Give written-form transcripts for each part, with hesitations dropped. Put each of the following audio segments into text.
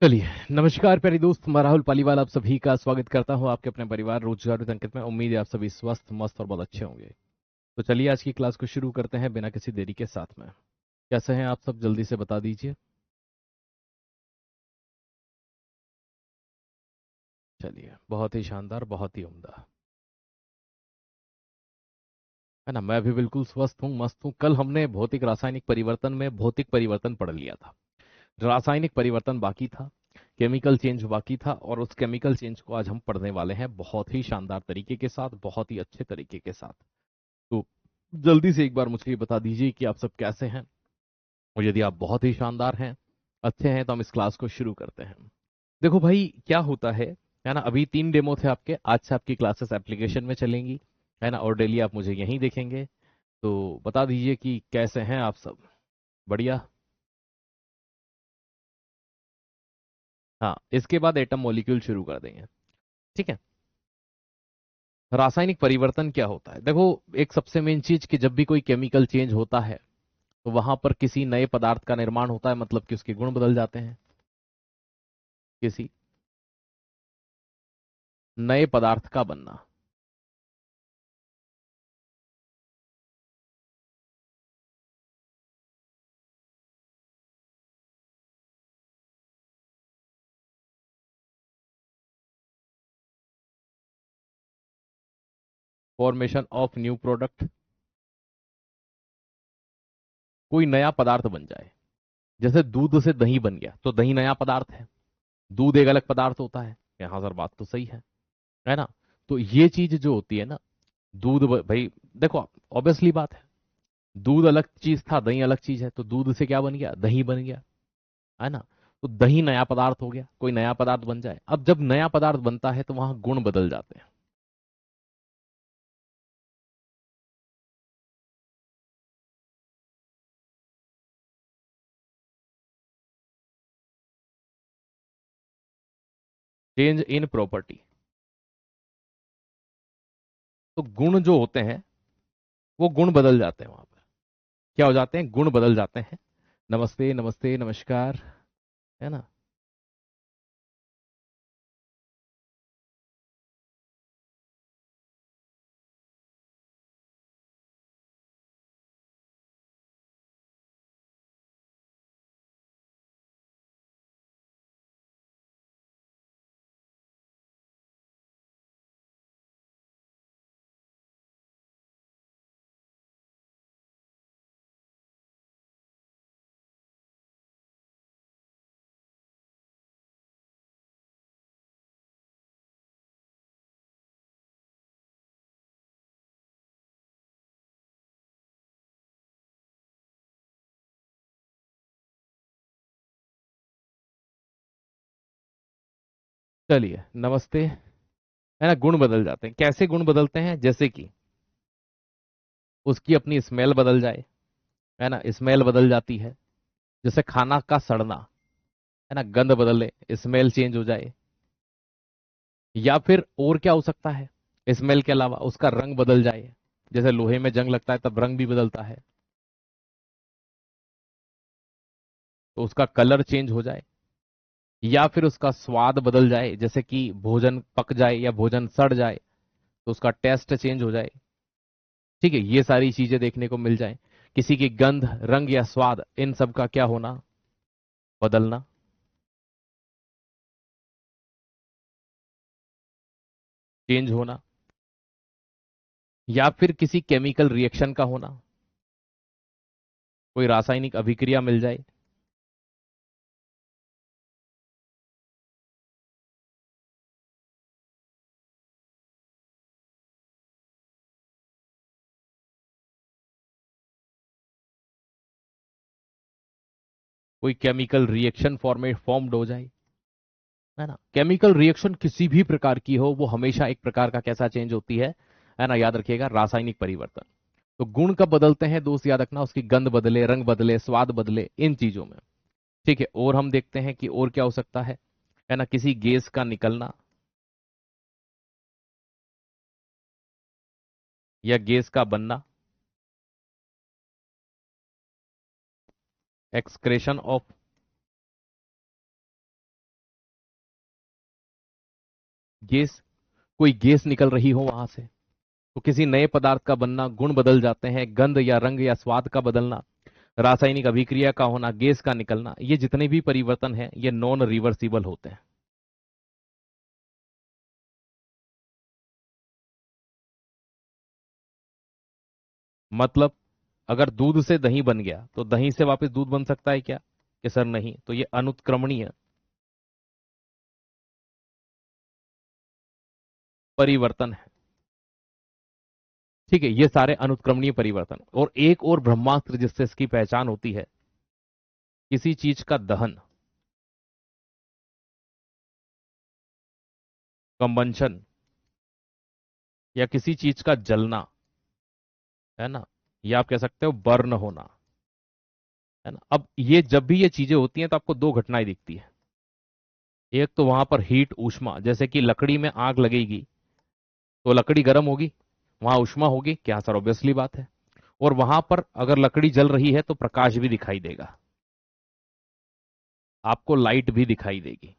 चलिए, नमस्कार प्यारे दोस्त, मैं राहुल पालीवाल आप सभी का स्वागत करता हूं आपके अपने परिवार रोजगार और अंकित में। उम्मीद है आप सभी स्वस्थ मस्त और बहुत अच्छे होंगे। तो चलिए आज की क्लास को शुरू करते हैं बिना किसी देरी के साथ में। कैसे हैं आप सब, जल्दी से बता दीजिए। चलिए, बहुत ही शानदार, बहुत ही उम्दा, है ना। मैं भी बिल्कुल स्वस्थ हूँ, मस्त हूँ। कल हमने भौतिक रासायनिक परिवर्तन में भौतिक परिवर्तन पढ़ लिया था। रासायनिक परिवर्तन बाकी था, केमिकल चेंज बाकी था, और उस केमिकल चेंज को आज हम पढ़ने वाले हैं बहुत ही शानदार तरीके के साथ, बहुत ही अच्छे तरीके के साथ। तो जल्दी से एक बार मुझे ये बता दीजिए कि आप सब कैसे हैं, और यदि आप बहुत ही शानदार हैं, अच्छे हैं, तो हम इस क्लास को शुरू करते हैं। देखो भाई, क्या होता है ना। अभी 3 डेमो थे आपके, आज से आपकी क्लासेस एप्लीकेशन में चलेंगी, है ना, और डेली आप मुझे यहीं देखेंगे। तो बता दीजिए कि कैसे हैं आप सब। बढ़िया। हाँ, इसके बाद एटम मॉलिक्यूल शुरू कर देंगे। ठीक है। रासायनिक परिवर्तन क्या होता है, देखो। एक सबसे मेन चीज कि जब भी कोई केमिकल चेंज होता है तो वहां पर किसी नए पदार्थ का निर्माण होता है, मतलब कि उसके गुण बदल जाते हैं। किसी नए पदार्थ का बनना। Formation of new product. कोई नया पदार्थ बन जाए। जैसे दूध से दही बन गया तो दही नया पदार्थ है, दूध एक अलग पदार्थ होता है। यहां सर बात तो सही है ना। तो ये चीज जो होती है ना, भाई देखो, ऑब्वियसली बात है। दूध अलग चीज था, दही अलग चीज है, तो दूध से क्या बन गया, दही बन गया, है ना। तो दही नया पदार्थ हो गया, कोई नया पदार्थ बन जाए। अब जब नया पदार्थ बनता है तो वहां गुण बदल जाते हैं। Change in property. तो गुण जो होते हैं वो गुण बदल जाते हैं वहां पर। क्या हो जाते हैं, गुण बदल जाते हैं। नमस्ते नमस्ते नमस्कार, है ना। चलिए, नमस्ते, है ना। गुण बदल जाते हैं, कैसे गुण बदलते हैं, जैसे कि उसकी अपनी स्मेल बदल जाए, है ना, स्मेल बदल जाती है। जैसे खाना का सड़ना, है ना, गंध बदले, स्मेल चेंज हो जाए। या फिर और क्या हो सकता है, स्मेल के अलावा उसका रंग बदल जाए। जैसे लोहे में जंग लगता है तब रंग भी बदलता है, तो उसका कलर चेंज हो जाए। या फिर उसका स्वाद बदल जाए, जैसे कि भोजन पक जाए या भोजन सड़ जाए तो उसका टेस्ट चेंज हो जाए। ठीक है, ये सारी चीजें देखने को मिल जाए। किसी की गंध, रंग या स्वाद, इन सब का क्या होना, बदलना, चेंज होना। या फिर किसी केमिकल रिएक्शन का होना, कोई रासायनिक अभिक्रिया मिल जाए। कोई केमिकल रिएक्शन फॉर्म्ड हो जाए, है ना। केमिकल रिएक्शन किसी भी प्रकार की हो, वो हमेशा एक प्रकार का कैसा चेंज होती है ना, याद रखिएगा, रासायनिक परिवर्तन। तो गुण कब बदलते हैं दोस्त, याद रखना, उसकी गंध बदले, रंग बदले, स्वाद बदले, इन चीजों में। ठीक है, और हम देखते हैं कि और क्या हो सकता है ना। किसी गैस का निकलना या गैस का बनना, एक्सक्रेशन ऑफ गैस, कोई गैस निकल रही हो वहां से, तो किसी नए पदार्थ का बनना, गुण बदल जाते हैं, गंध या रंग या स्वाद का बदलना, रासायनिक अभिक्रिया का होना, गैस का निकलना, ये जितने भी परिवर्तन हैं ये नॉन रिवर्सिबल होते हैं। मतलब अगर दूध से दही बन गया तो दही से वापस दूध बन सकता है क्या? कि सर नहीं, तो ये अनुत्क्रमणीय परिवर्तन है। ठीक है, ये सारे अनुत्क्रमणीय परिवर्तन। और एक और ब्रह्मास्त्र जिससे इसकी पहचान होती है, किसी चीज का दहन, कंबंशन, या किसी चीज का जलना, है ना, या आप कह सकते हो बर्न होना, है ना। अब ये जब भी ये चीजें होती हैं तो आपको दो घटनाएं दिखती है। एक तो वहां पर हीट, ऊष्मा, जैसे कि लकड़ी में आग लगेगी तो लकड़ी गर्म होगी, वहां ऊष्मा होगी क्या सर? ऑब्वियसली बात है। और वहां पर अगर लकड़ी जल रही है तो प्रकाश भी दिखाई देगा, आपको लाइट भी दिखाई देगी।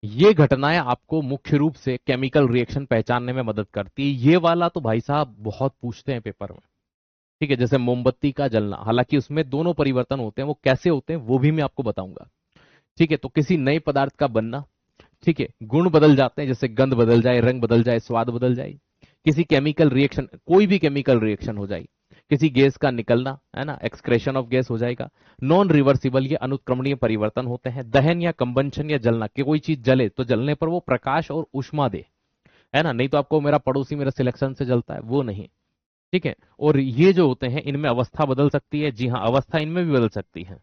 ये घटनाएं आपको मुख्य रूप से केमिकल रिएक्शन पहचानने में मदद करती है। ये वाला तो भाई साहब बहुत पूछते हैं पेपर में। ठीक है, जैसे मोमबत्ती का जलना, हालांकि उसमें दोनों परिवर्तन होते हैं, वो कैसे होते हैं वो भी मैं आपको बताऊंगा। ठीक है, तो किसी नए पदार्थ का बनना, ठीक है, गुण बदल जाते हैं, जैसे गंध बदल जाए, रंग बदल जाए, स्वाद बदल जाए, किसी केमिकल रिएक्शन, कोई भी केमिकल रिएक्शन हो जाए, किसी गैस का निकलना, है ना, एक्सक्रेशन ऑफ गैस हो जाएगा। नॉन रिवर्सिबल, ये अनुत्क्रमणीय परिवर्तन होते हैं। दहन या कंबंशन या जलना, कि कोई चीज जले तो जलने पर वो प्रकाश और ऊष्मा दे, है ना, नहीं तो आपको मेरा पड़ोसी मेरा सिलेक्शन से जलता है वो नहीं। ठीक है, और ये जो होते हैं इनमें अवस्था बदल सकती है। जी हाँ, अवस्था इनमें भी बदल सकती है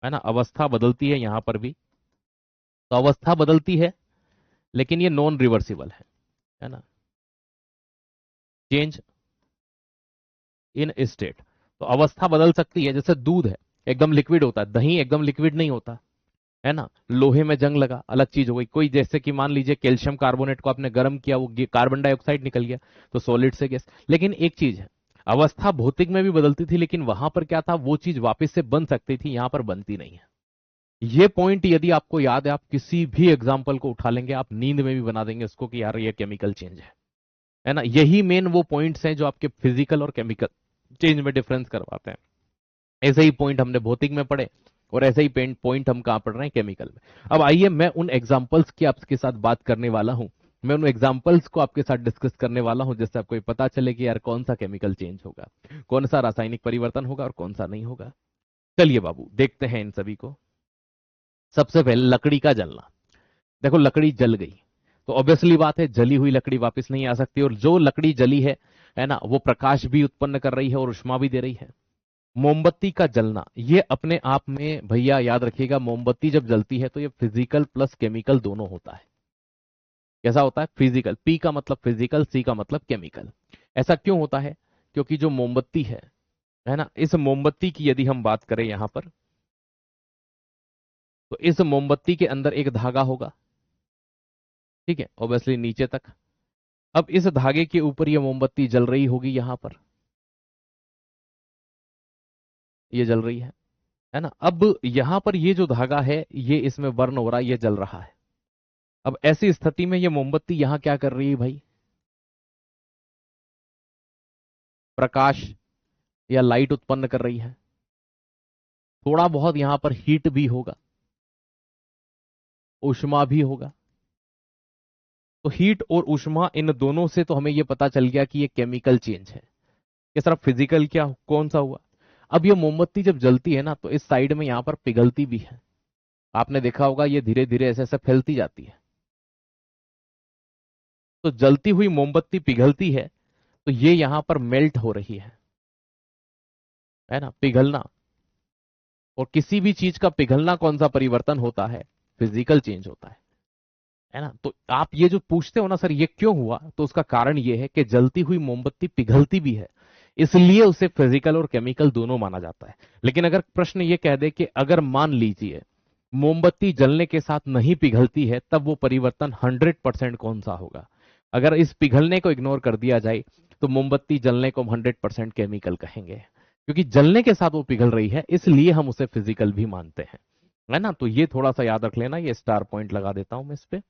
ना, अवस्था बदलती है यहां पर भी। तो अवस्था बदलती है लेकिन ये नॉन रिवर्सिबल है ना। चेंज इन स्टेट, तो अवस्था बदल सकती है। जैसे दूध है, एकदम लिक्विड होता है, दही एकदम लिक्विड नहीं होता, है ना। लोहे में जंग लगा, अलग चीज हो गई। कोई जैसे कि मान लीजिए कैल्शियम कार्बोनेट को आपने गर्म किया, वो कार्बन डाइऑक्साइड निकल गया, तो सॉलिड से गैस। लेकिन एक चीज है, अवस्था भौतिक में भी बदलती थी, लेकिन वहां पर क्या था, वो चीज वापस से बन सकती थी, यहां पर बनती नहीं है। ये पॉइंट यदि आपको याद है, आप किसी भी एग्जाम्पल को उठा लेंगे, आप नींद में भी बना देंगे इसको कि यार ये केमिकल चेंज है ना। यही मेन वो पॉइंट्स हैं जो आपके फिजिकल और केमिकल चेंज में डिफरेंस करवाते हैं। ऐसे ही पॉइंट हमने भौतिक में पढ़े और ऐसे ही पॉइंट हम कहां पढ़ रहे हैं, केमिकल में। अब आइए मैं उन एग्जाम्पल्स की आपके साथ बात करने वाला हूं, मैं उन एग्जाम्पल्स को आपके साथ डिस्कस करने वाला हूं, जिससे आपको पता चले कि यार कौन सा केमिकल चेंज होगा, कौन सा रासायनिक परिवर्तन होगा और कौन सा नहीं होगा। चलिए बाबू देखते हैं इन सभी को। सबसे पहले लकड़ी का जलना। देखो लकड़ी जल गई तो ऑब्वियसली बात है, जली हुई लकड़ी वापस नहीं आ सकती, और जो लकड़ी जली है ना, वो प्रकाश भी उत्पन्न कर रही है और उष्मा भी दे रही है। मोमबत्ती का जलना, ये अपने आप में भैया याद रखिएगा, मोमबत्ती जब जलती है तो ये फिजिकल प्लस केमिकल दोनों होता है। कैसा होता है? फिजिकल, पी का मतलब फिजिकल, सी का मतलब केमिकल। ऐसा क्यों होता है? क्योंकि जो मोमबत्ती है ना, इस मोमबत्ती की यदि हम बात करें यहां पर, तो इस मोमबत्ती के अंदर एक धागा होगा, ठीक है, ऑब्वियसली नीचे तक। अब इस धागे के ऊपर ये मोमबत्ती जल रही होगी, यहां पर ये जल रही है ना। अब यहां पर ये जो धागा है ये इसमें बर्न हो रहा है, ये जल रहा है। अब ऐसी स्थिति में ये मोमबत्ती यहां क्या कर रही है भाई? प्रकाश या लाइट उत्पन्न कर रही है। थोड़ा बहुत यहां पर हीट भी होगा, ऊष्मा भी होगा। तो हीट और ऊष्मा, इन दोनों से तो हमें यह पता चल गया कि ये केमिकल चेंज है। ये सिर्फ फिजिकल क्या कौन सा हुआ? अब ये मोमबत्ती जब जलती है ना, तो इस साइड में यहां पर पिघलती भी है। आपने देखा होगा ये धीरे धीरे ऐसे ऐसे फैलती जाती है। तो जलती हुई मोमबत्ती पिघलती है, तो ये यहां पर मेल्ट हो रही है ना, पिघलना। और किसी भी चीज का पिघलना कौन सा परिवर्तन होता है? फिजिकल चेंज होता है ना। तो आप ये जो पूछते हो ना सर ये क्यों हुआ, तो उसका कारण ये है कि जलती हुई मोमबत्ती पिघलती भी है, इसलिए उसे फिजिकल और केमिकल दोनों माना जाता है। लेकिन अगर प्रश्न ये कह दे कि अगर मान लीजिए मोमबत्ती जलने के साथ नहीं पिघलती है, तब वो परिवर्तन 100% कौन सा होगा? अगर इस पिघलने को इग्नोर कर दिया जाए तो मोमबत्ती जलने को हम 100% केमिकल कहेंगे, क्योंकि जलने के साथ वो पिघल रही है, इसलिए हम उसे फिजिकल भी मानते हैं, है ना। तो ये थोड़ा सा याद रख लेना, ये स्टार पॉइंट लगा देता हूं मैं इस पे।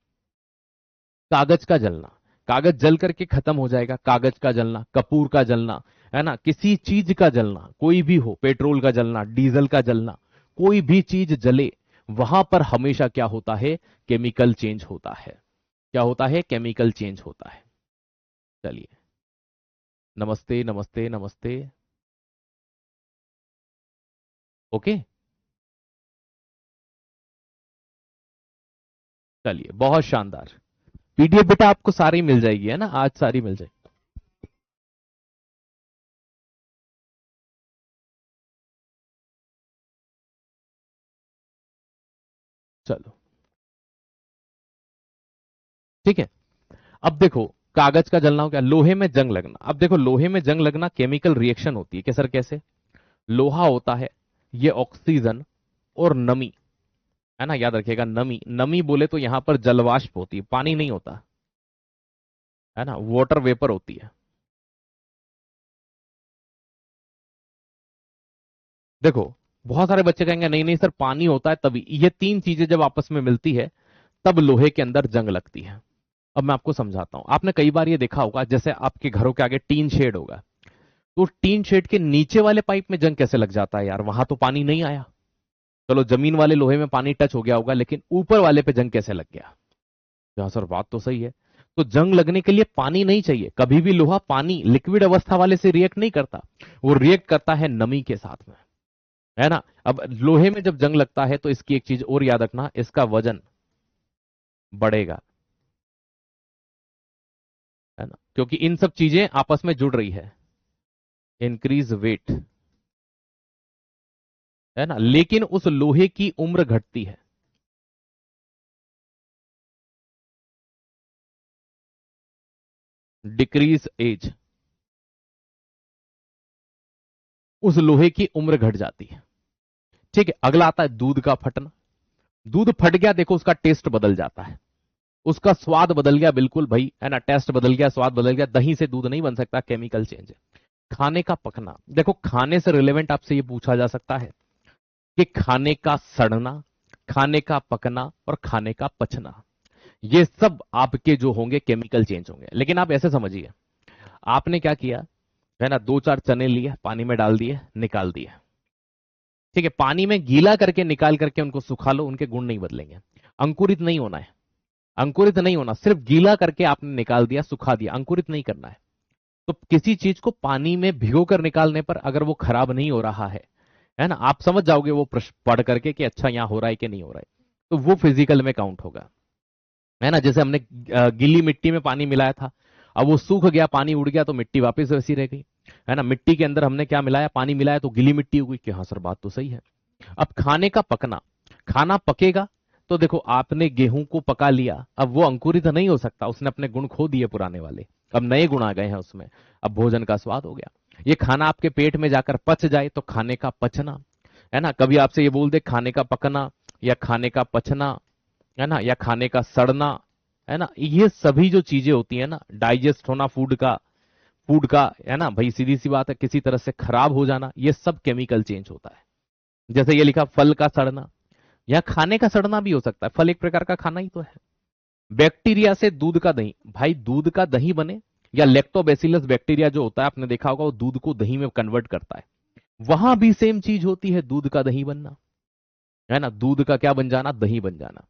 कागज का जलना, कागज जल करके खत्म हो जाएगा, कागज का जलना, कपूर का जलना, है ना, किसी चीज का जलना, कोई भी हो, पेट्रोल का जलना, डीजल का जलना, कोई भी चीज जले, वहां पर हमेशा क्या होता है, केमिकल चेंज होता है। क्या होता है, केमिकल चेंज होता है। चलिए, नमस्ते नमस्ते नमस्ते। ओके, चलिए, बहुत शानदार। पीडीएफ बेटा आपको सारी मिल जाएगी, है ना, आज सारी मिल जाएगी। चलो, ठीक है। अब देखो, कागज का जलना हो गया, लोहे में जंग लगना। अब देखो, लोहे में जंग लगना केमिकल रिएक्शन होती है कि सर कैसे, लोहा होता है, ये ऑक्सीजन और नमी, है ना, याद रखिएगा, नमी, नमी बोले तो यहां पर जलवाष्प होती है, पानी नहीं होता, है ना, वाटर वेपर होती है। देखो, बहुत सारे बच्चे कहेंगे नहीं नहीं सर पानी होता है तभी, ये तीन चीजें जब आपस में मिलती है तब लोहे के अंदर जंग लगती है। अब मैं आपको समझाता हूं, आपने कई बार ये देखा होगा, जैसे आपके घरों के आगे टीन शेड होगा, तो टीन शेड के नीचे वाले पाइप में जंग कैसे लग जाता है यार, वहां तो पानी नहीं आया। चलो, जमीन वाले लोहे में पानी टच हो गया होगा, लेकिन ऊपर वाले पे जंग कैसे लग गया। हाँ सर, बात तो सही है। तो जंग लगने के लिए पानी नहीं चाहिए, कभी भी लोहा पानी लिक्विड अवस्था वाले से रिएक्ट नहीं करता, वो रिएक्ट करता है नमी के साथ में, है ना। अब लोहे में जब जंग लगता है तो इसकी एक चीज और याद रखना, इसका वजन बढ़ेगा, है ना, क्योंकि इन सब चीजें आपस में जुड़ रही है, इंक्रीज वेट, है ना, लेकिन उस लोहे की उम्र घटती है, डिक्रीज एज, उस लोहे की उम्र घट जाती है। ठीक है, अगला आता है दूध का फटना। दूध फट गया, देखो उसका टेस्ट बदल जाता है, उसका स्वाद बदल गया, बिल्कुल भाई, है ना, टेस्ट बदल गया, स्वाद बदल गया, दही से दूध नहीं बन सकता, केमिकल चेंज है। खाने का पकना, देखो खाने से रिलेवेंट आपसे ये पूछा जा सकता है कि खाने का सड़ना, खाने का पकना और खाने का पचना, ये सब आपके जो होंगे केमिकल चेंज होंगे। लेकिन आप ऐसे समझिए, आपने क्या किया, है ना, दो चार चने लिए, पानी में डाल दिए, निकाल दिए, ठीक है, पानी में गीला करके निकाल करके उनको सुखा लो, उनके गुण नहीं बदलेंगे, अंकुरित नहीं होना है, अंकुरित नहीं होना, सिर्फ गीला करके आपने निकाल दिया, सुखा दिया, अंकुरित नहीं करना है। तो किसी चीज को पानी में भिगो कर निकालने पर अगर वो खराब नहीं हो रहा है ना, आप समझ जाओगे वो प्रश्न पढ़ करके कि अच्छा यहां हो रहा है कि नहीं हो रहा है, तो वो फिजिकल में काउंट होगा, है ना। जैसे हमने गीली मिट्टी में पानी मिलाया था, अब वो सूख गया, पानी उड़ गया, तो मिट्टी वापस वैसी रह गई, है ना। मिट्टी के अंदर हमने क्या मिलाया, पानी मिलाया, तो गीली मिट्टी हो गई, कि हाँ सर बात तो सही है। अब खाने का पकना, खाना पकेगा, तो देखो आपने गेहूं को पका लिया, अब वो अंकुरित नहीं हो सकता, उसने अपने गुण खो दिए पुराने वाले, अब नए गुण आ गए हैं उसमें, अब भोजन का स्वाद हो गया। ये खाना आपके पेट में जाकर पच जाए तो खाने का पचना, है ना। कभी आपसे ये बोल दे खाने का पकना या खाने का पचना, है ना, या खाने का सड़ना, है ना, ये सभी जो चीजें होती है ना, डाइजेस्ट होना फूड का, है ना भाई, सीधी सी बात है, किसी तरह से खराब हो जाना, ये सब केमिकल चेंज होता है। जैसे ये लिखा फल का सड़ना, या खाने का सड़ना भी हो सकता है, फल एक प्रकार का खाना ही तो है। बैक्टीरिया से दूध का दही, भाई दूध का दही बने, या लैक्टोबैसिलस बैक्टीरिया जो होता है, आपने देखा होगा, वो दूध को दही में कन्वर्ट करता है, वहां भी सेम चीज होती है, दूध का दही बनना, है ना, दूध का क्या बन जाना, दही बन जाना,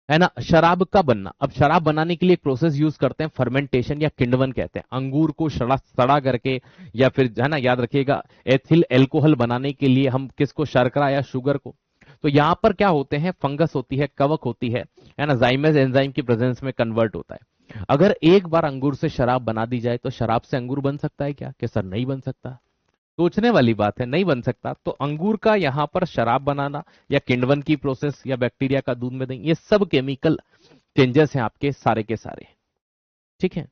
है ना। शराब का बनना, अब शराब बनाने के लिए एक प्रोसेस यूज करते हैं, फर्मेंटेशन या किण्वन कहते हैं, अंगूर को सड़ा सड़ा करके, या फिर, है ना, याद रखिएगा, एथिल एल्कोहल बनाने के लिए हम किसको, शर्करा या शुगर को, तो यहां पर क्या होते हैं, फंगस होती है, कवक होती है ना, जाइमस एंजाइम की प्रेजेंस में कन्वर्ट होता है। अगर एक बार अंगूर से शराब बना दी जाए तो शराब से अंगूर बन सकता है क्या, कि सर नहीं बन सकता, सोचने वाली बात है, नहीं बन सकता। तो अंगूर का यहां पर शराब बनाना, या किण्वन की प्रोसेस, या बैक्टीरिया का दूध में दही, ये सब केमिकल चेंजेस हैं आपके सारे के सारे, ठीक है।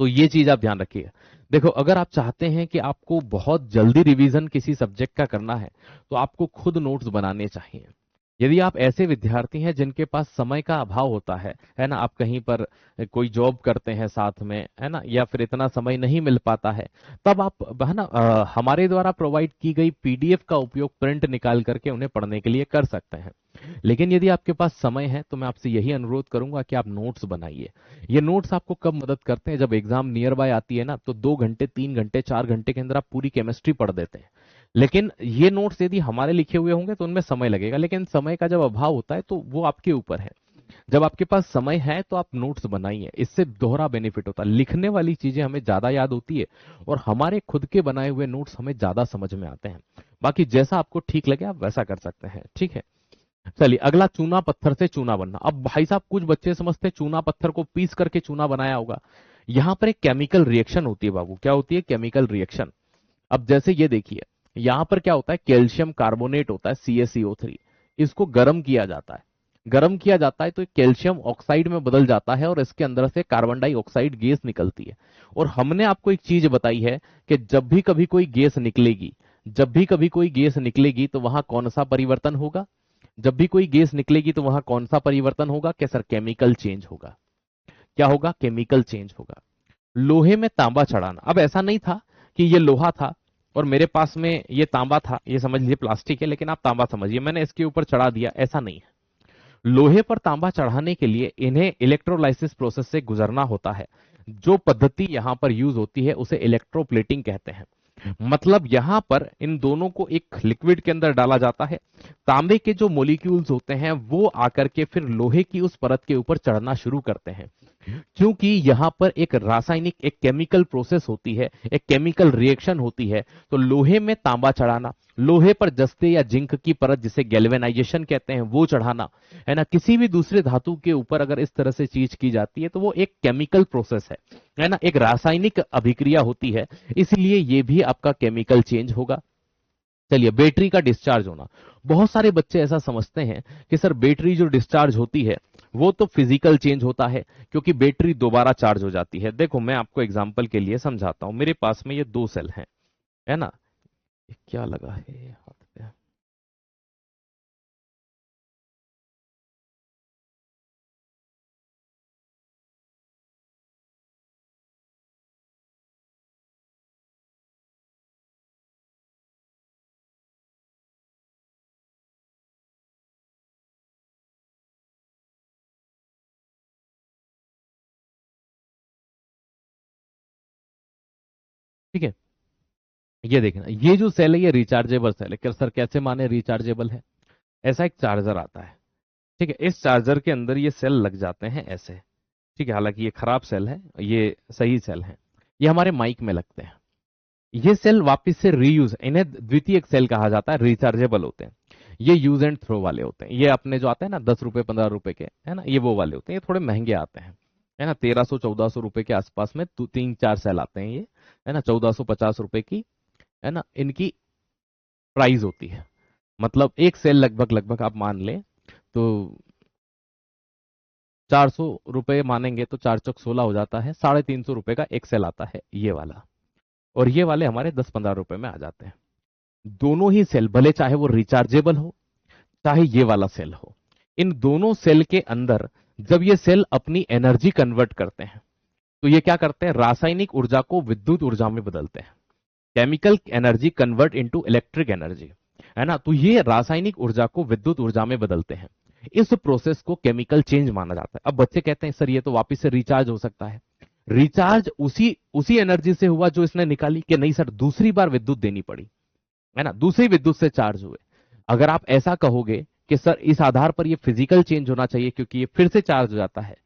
तो ये चीज आप ध्यान रखिए। देखो, अगर आप चाहते हैं कि आपको बहुत जल्दी रिवीजन किसी सब्जेक्ट का करना है, तो आपको खुद नोट्स बनाने चाहिए, यदि आप ऐसे विद्यार्थी हैं जिनके पास समय का अभाव होता है ना, आप कहीं पर कोई जॉब करते हैं साथ में, है ना, या फिर इतना समय नहीं मिल पाता है, तब आप है ना हमारे द्वारा प्रोवाइड की गई पीडीएफ का उपयोग प्रिंट निकाल करके उन्हें पढ़ने के लिए कर सकते हैं। लेकिन यदि आपके पास समय है तो मैं आपसे यही अनुरोध करूंगा कि आप नोट्स बनाइए। ये नोट्स आपको कब मदद करते हैं, जब एग्जाम नियर बाय आती है ना, तो 2 घंटे 3 घंटे 4 घंटे के अंदर आप पूरी केमिस्ट्री पढ़ देते हैं। लेकिन ये नोट्स यदि हमारे लिखे हुए होंगे तो उनमें समय लगेगा, लेकिन समय का जब अभाव होता है तो वो आपके ऊपर है। जब आपके पास समय है तो आप नोट्स बनाइए, इससे दोहरा बेनिफिट होता है। लिखने वाली चीजें हमें ज्यादा याद होती है और हमारे खुद के बनाए हुए नोट्स हमें ज्यादा समझ में आते हैं। बाकी जैसा आपको ठीक लगे आप वैसा कर सकते हैं, ठीक है। चलिए अगला, चूना पत्थर से चूना बनना। अब भाई साहब कुछ बच्चे समझते हैं चूना पत्थर को पीस करके चूना बनाया होगा। यहां पर एक केमिकल रिएक्शन होती है बाबू। क्या होती है? Chemical reaction. अब जैसे ये देखिए, यहां पर क्या होता है, कैल्शियम कार्बोनेट होता है CaCO3। इसको गर्म किया जाता है। गर्म किया जाता है तो कैल्शियम ऑक्साइड में बदल जाता है और इसके अंदर से कार्बन डाइऑक्साइड गैस निकलती है। और हमने आपको एक चीज बताई है कि जब भी कभी कोई गैस निकलेगी, जब भी कभी कोई गैस निकलेगी तो वहां कौन सा परिवर्तन होगा? जब भी कोई गैस निकलेगी तो वहां कौन सा परिवर्तन होगा? क्या सर? केमिकल चेंज होगा। क्या होगा? केमिकल चेंज होगा। लोहे में तांबा चढ़ाना। अब ऐसा नहीं था कि ये लोहा था और मेरे पास में ये तांबा था, ये समझ लीजिए प्लास्टिक है लेकिन आप तांबा समझिए, मैंने इसके ऊपर चढ़ा दिया, ऐसा नहीं है। लोहे पर तांबा चढ़ाने के लिए इन्हें इलेक्ट्रोलाइसिस प्रोसेस से गुजरना होता है। जो पद्धति यहां पर यूज होती है उसे इलेक्ट्रोप्लेटिंग कहते हैं। मतलब यहां पर इन दोनों को एक लिक्विड के अंदर डाला जाता है। तांबे के जो मॉलिक्यूल्स होते हैं वो आकर के फिर लोहे की उस परत के ऊपर चढ़ना शुरू करते हैं। क्योंकि यहां पर एक रासायनिक, एक केमिकल प्रोसेस होती है, एक केमिकल रिएक्शन होती है, तो लोहे में तांबा चढ़ाना, लोहे पर जस्ते या जिंक की परत जिसे गैल्वेनाइजेशन कहते हैं वो चढ़ाना, है ना, किसी भी दूसरे धातु के ऊपर अगर इस तरह से चीज की जाती है तो वो एक केमिकल प्रोसेस है ना, एक रासायनिक अभिक्रिया होती है। इसलिए ये भी आपका केमिकल चेंज होगा। चलिए, बैटरी का डिस्चार्ज होना। बहुत सारे बच्चे ऐसा समझते हैं कि सर बैटरी जो डिस्चार्ज होती है वो तो फिजिकल चेंज होता है क्योंकि बैटरी दोबारा चार्ज हो जाती है। देखो मैं आपको एग्जांपल के लिए समझाता हूं। मेरे पास में ये 2 सेल हैं, है ना। ये क्या लगा है हाथ पे? ठीक है, ये देखना, ये जो सेल है ये रिचार्जेबल सेल है। सर कैसे माने रिचार्जेबल है? ऐसा एक चार्जर आता है, ठीक है, इस चार्जर के अंदर ये सेल लग जाते हैं ऐसे। ठीक है, हालांकि ये खराब सेल है, ये सही सेल है। ये हमारे माइक में लगते हैं। ये सेल वापस से रीयूज, इन्हें द्वितीयक सेल कहा जाता है, रिचार्जेबल होते हैं। ये यूज एंड थ्रो वाले होते हैं। ये अपने जो आते हैं ना 10 रुपए 15 रुपए के, है ना, ये वो वाले होते हैं। ये थोड़े महंगे आते हैं, है ना, 1300 1400 रुपए के आसपास में 3 4 सेल आते हैं ये, है ना, 1450 रुपए की, है ना, इनकी प्राइस होती है। मतलब एक सेल लगभग लगभग आप मान लें तो 400 रुपए मानेंगे तो 4 चौक 16 हो जाता है। 350 रुपए का एक सेल आता है ये वाला, और ये वाले हमारे 10 15 रुपए में आ जाते हैं। दोनों ही सेल, भले चाहे वो रिचार्जेबल हो चाहे ये वाला सेल हो, इन दोनों सेल के अंदर जब ये सेल अपनी एनर्जी कन्वर्ट करते हैं तो ये क्या करते हैं? रासायनिक ऊर्जा को विद्युत ऊर्जा में बदलते हैं। Chemical energy convert into electric energy, है ना, तो ये रासायनिक ऊर्जा को विद्युत ऊर्जा में बदलते हैं। इस प्रोसेस को केमिकल चेंज माना जाता है। अब बच्चे कहते हैं सर ये तो वापस से रिचार्ज हो सकता है। रिचार्ज उसी उसी एनर्जी से हुआ जो इसने निकाली, कि नहीं सर दूसरी बार विद्युत देनी पड़ी, है ना, दूसरी विद्युत से चार्ज हुए। अगर आप ऐसा कहोगे कि सर इस आधार पर ये फिजिकल चेंज होना चाहिए क्योंकि ये फिर से चार्ज हो जाता है,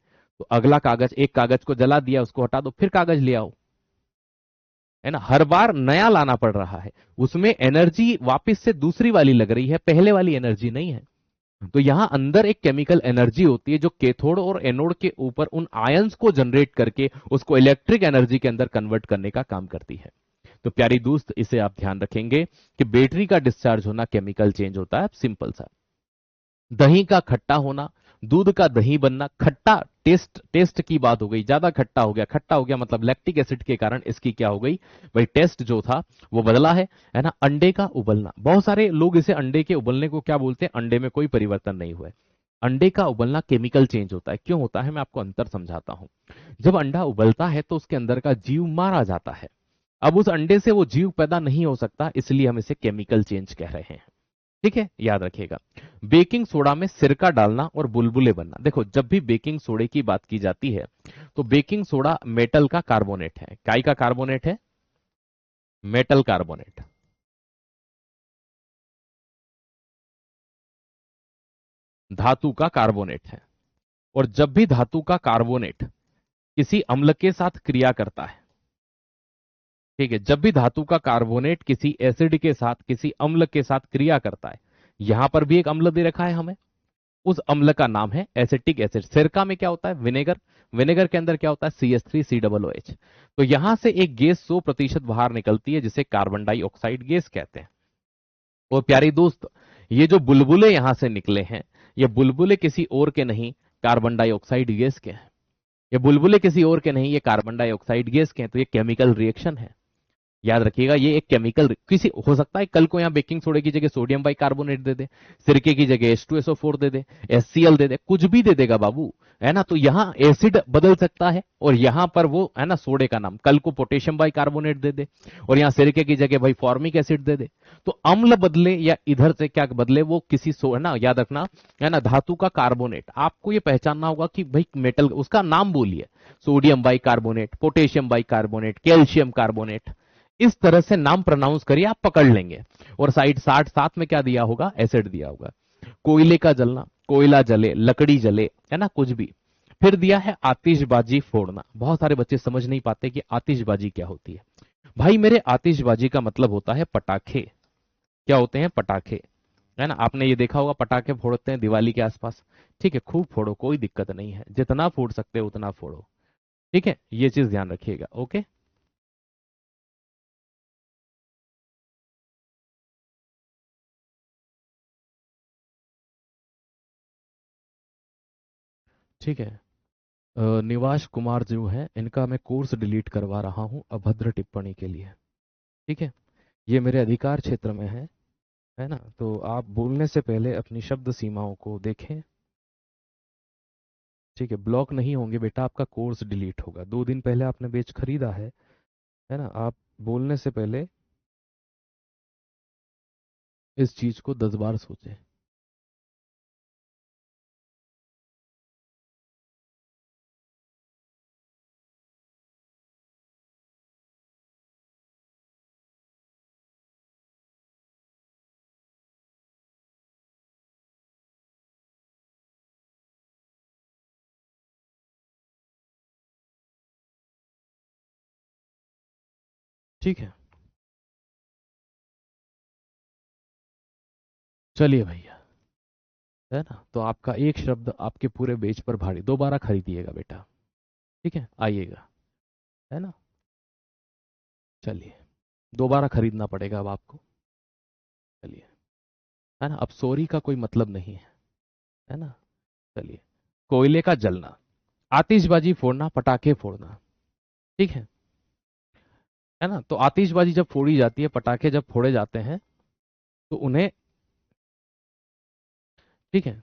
तो अगला कागज, एक कागज को जला दिया उसको हटा दो, फिर कागज ले आओ, है ना, हर बार नया लाना पड़ रहा है। उसमें एनर्जी वापस से दूसरी वाली लग रही है, पहले वाली एनर्जी नहीं है। तो यहां अंदर एक केमिकल एनर्जी होती है जो कैथोड और एनोड के ऊपर उन आयंस को जनरेट करके उसको इलेक्ट्रिक एनर्जी के अंदर कन्वर्ट करने का काम करती है। तो प्यारी दोस्त, इसे आप ध्यान रखेंगे कि बैटरी का डिस्चार्ज होना केमिकल चेंज होता है, सिंपल सा। दही का खट्टा होना, दूध का दही बनना, खट्टा, टेस्ट की बात हो गई, ज्यादा खट्टा हो गया मतलब लैक्टिक एसिड के कारण इसकी क्या हो गई भाई, टेस्ट जो था वो बदला है ना। अंडे का उबलना, बहुत सारे लोग इसे अंडे के उबलने को क्या बोलते हैं, अंडे में कोई परिवर्तन नहीं हुआ है। अंडे का उबलना केमिकल चेंज होता है, क्यों होता है मैं आपको अंतर समझाता हूं। जब अंडा उबलता है तो उसके अंदर का जीव मारा जाता है, अब उस अंडे से वो जीव पैदा नहीं हो सकता, इसलिए हम इसे केमिकल चेंज कह रहे हैं। ठीक है, याद रखिएगा। बेकिंग सोडा में सिरका डालना और बुलबुले बनना, देखो जब भी बेकिंग सोडे की बात की जाती है तो बेकिंग सोडा मेटल का कार्बोनेट है, काय का कार्बोनेट है, मेटल कार्बोनेट, धातु का कार्बोनेट है। और जब भी धातु का कार्बोनेट किसी अम्ल के साथ क्रिया करता है, ठीक है, जब भी धातु का कार्बोनेट किसी एसिड के साथ, किसी अम्ल के साथ क्रिया करता है, यहां पर भी एक अम्ल दे रखा है हमें, उस अम्ल का नाम है एसिटिक एसिड। सिरका में क्या होता है, विनेगर, विनेगर के अंदर क्या होता है, CH3COOH। तो यहां से एक गैस 100% बाहर निकलती है जिसे कार्बन डाइऑक्साइड गैस कहते हैं। और प्यारी दोस्त, ये जो बुलबुले यहां से निकले हैं, ये बुलबुले किसी और के नहीं, कार्बन डाइऑक्साइड गैस के हैं। ये बुलबुले किसी और के नहीं, ये कार्बन डाइऑक्साइड गैस के हैं। तो ये केमिकल रिएक्शन है, याद रखिएगा। ये एक केमिकल, किसी हो सकता है कल को यहाँ बेकिंग सोडे की जगह सोडियम बाइकार्बोनेट दे दे, सिरके की जगह H2SO4 दे दे, HCl दे दे, कुछ भी दे देगा बाबू, है ना। तो यहाँ एसिड बदल सकता है और यहाँ पर वो है ना सोडे का नाम कल को पोटेशियम बाइकार्बोनेट दे दे, और यहाँ सिरके की जगह भाई फॉर्मिक एसिड दे दे। तो अम्ल बदले या इधर से क्या बदले, वो किसी है ना, याद रखना, है ना, धातु का कार्बोनेट। आपको ये पहचानना होगा कि भाई मेटल, उसका नाम बोलिए, sodium bicarbonate, potassium bicarbonate, calcium carbonate, इस तरह से नाम प्रोनाउंस करिए, आप पकड़ लेंगे। और साइड 60 में क्या दिया होगा, एसिड दिया होगा। कोयले का जलना, कोयला जले, लकड़ी जले, है ना, कुछ भी। फिर दिया है आतिशबाजी फोड़ना। बहुत सारे बच्चे समझ नहीं पाते कि आतिशबाजी क्या होती है। भाई मेरे, आतिशबाजी का मतलब होता है पटाखे। क्या होते हैं, पटाखे, है ना। आपने ये देखा होगा पटाखे फोड़ते हैं दिवाली के आसपास, ठीक है, खूब फोड़ो, कोई दिक्कत नहीं है, जितना फोड़ सकते हो उतना फोड़ो, ठीक है, ये चीज ध्यान रखिएगा। ओके, ठीक है। निवास कुमार जो है, इनका मैं कोर्स डिलीट करवा रहा हूं अभद्र टिप्पणी के लिए, ठीक है। ये मेरे अधिकार क्षेत्र में है ना। तो आप बोलने से पहले अपनी शब्द सीमाओं को देखें, ठीक है। ब्लॉक नहीं होंगे बेटा, आपका कोर्स डिलीट होगा। 2 दिन पहले आपने बेच खरीदा है ना। आप बोलने से पहले इस चीज को 10 बार सोचें। ठीक है, चलिए भैया, है ना। तो आपका एक शब्द आपके पूरे बेच पर भारी, दोबारा खरीदिएगा बेटा, ठीक है, आइएगा, है ना। चलिए, दोबारा खरीदना पड़ेगा अब आपको, चलिए, है ना। अब सॉरी का कोई मतलब नहीं है ना। चलिए, कोयले का जलना, आतिशबाजी फोड़ना, पटाखे फोड़ना, ठीक है ना। तो आतिशबाजी जब फोड़ी जाती है, पटाखे जब फोड़े जाते हैं, तो उन्हें, ठीक है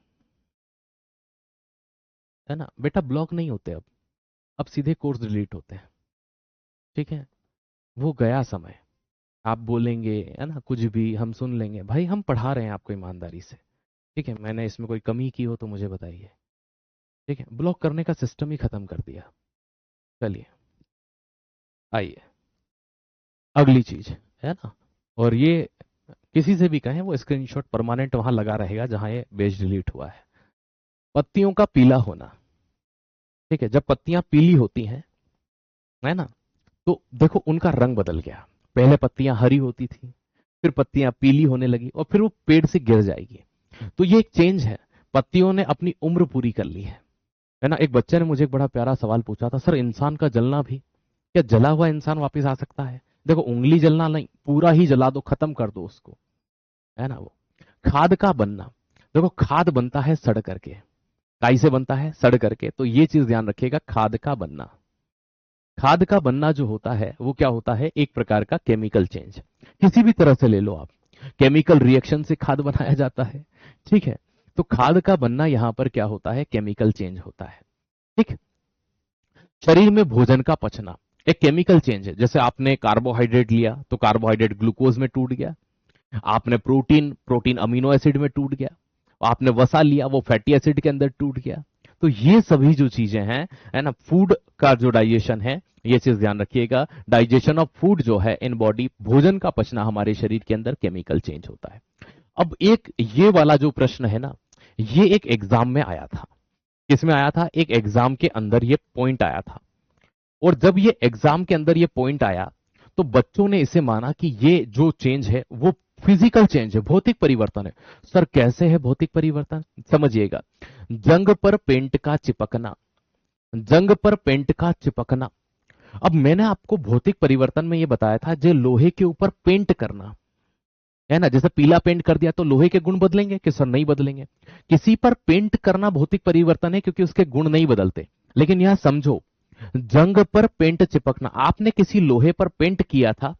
ना बेटा, ब्लॉक नहीं होते अब सीधे कोर्स डिलीट होते हैं, ठीक है। वो गया समय, आप बोलेंगे, है ना, कुछ भी हम सुन लेंगे, भाई हम पढ़ा रहे हैं आपको ईमानदारी से, ठीक है। मैंने इसमें कोई कमी की हो तो मुझे बताइए, ठीक है। ब्लॉक करने का सिस्टम ही खत्म कर दिया। चलिए, आइए, अगली चीज, है ना। और ये किसी से भी कहें, वो स्क्रीनशॉट परमानेंट वहां लगा रहेगा जहां ये पेज डिलीट हुआ है। पत्तियों का पीला होना, ठीक है। जब पत्तियां पीली होती हैं, है ना, तो देखो उनका रंग बदल गया। पहले पत्तियां हरी होती थी, फिर पत्तियां पीली होने लगी, और फिर वो पेड़ से गिर जाएगी। तो ये एक चेंज है, पत्तियों ने अपनी उम्र पूरी कर ली है ना। एक बच्चे ने मुझे एक बड़ा प्यारा सवाल पूछा था, सर इंसान का जलना भी, क्या जला हुआ इंसान वापस आ सकता है? देखो, उंगली जलना नहीं, पूरा ही जला दो, खत्म कर दो उसको, है ना। वो खाद का बनना, देखो खाद बनता है सड़ करके, काई से बनता है, सड़ करके। तो ये चीज ध्यान रखिएगा, खाद का बनना। खाद का बनना जो होता है वो क्या होता है, एक प्रकार का केमिकल चेंज। किसी भी तरह से ले लो आप, केमिकल रिएक्शन से खाद बनाया जाता है, ठीक है। तो खाद का बनना यहां पर क्या होता है, केमिकल चेंज होता है, ठीक। शरीर में भोजन का पचना एक केमिकल चेंज है। जैसे आपने कार्बोहाइड्रेट लिया तो कार्बोहाइड्रेट ग्लूकोज में टूट गया, आपने प्रोटीन, प्रोटीन अमीनो एसिड में टूट गया, आपने वसा लिया वो फैटी एसिड के अंदर टूट गया। तो ये सभी जो चीजें हैं, है ना, फूड का जो डाइजेशन है, ये चीज ध्यान रखिएगा, डाइजेशन ऑफ फूड जो है इन बॉडी, भोजन का पचना हमारे शरीर के अंदर केमिकल चेंज होता है। अब एक ये वाला जो प्रश्न है ना, ये एक एग्जाम में आया था। किसमें आया था, एक एग्जाम के अंदर ये पॉइंट आया था। और जब ये एग्जाम के अंदर ये पॉइंट आया तो बच्चों ने इसे माना कि ये जो चेंज है वो फिजिकल चेंज है, भौतिक परिवर्तन है। सर कैसे है भौतिक परिवर्तन, समझिएगा। जंग पर पेंट का चिपकना, जंग पर पेंट का चिपकना। अब मैंने आपको भौतिक परिवर्तन में ये बताया था, जो लोहे के ऊपर पेंट करना है ना, जैसे पीला पेंट कर दिया तो लोहे के गुण बदलेंगे कि सर नहीं बदलेंगे। किसी पर पेंट करना भौतिक परिवर्तन है क्योंकि उसके गुण नहीं बदलते। लेकिन यहां समझो, जंग पर पेंट चिपकना, आपने किसी लोहे पर पेंट किया था,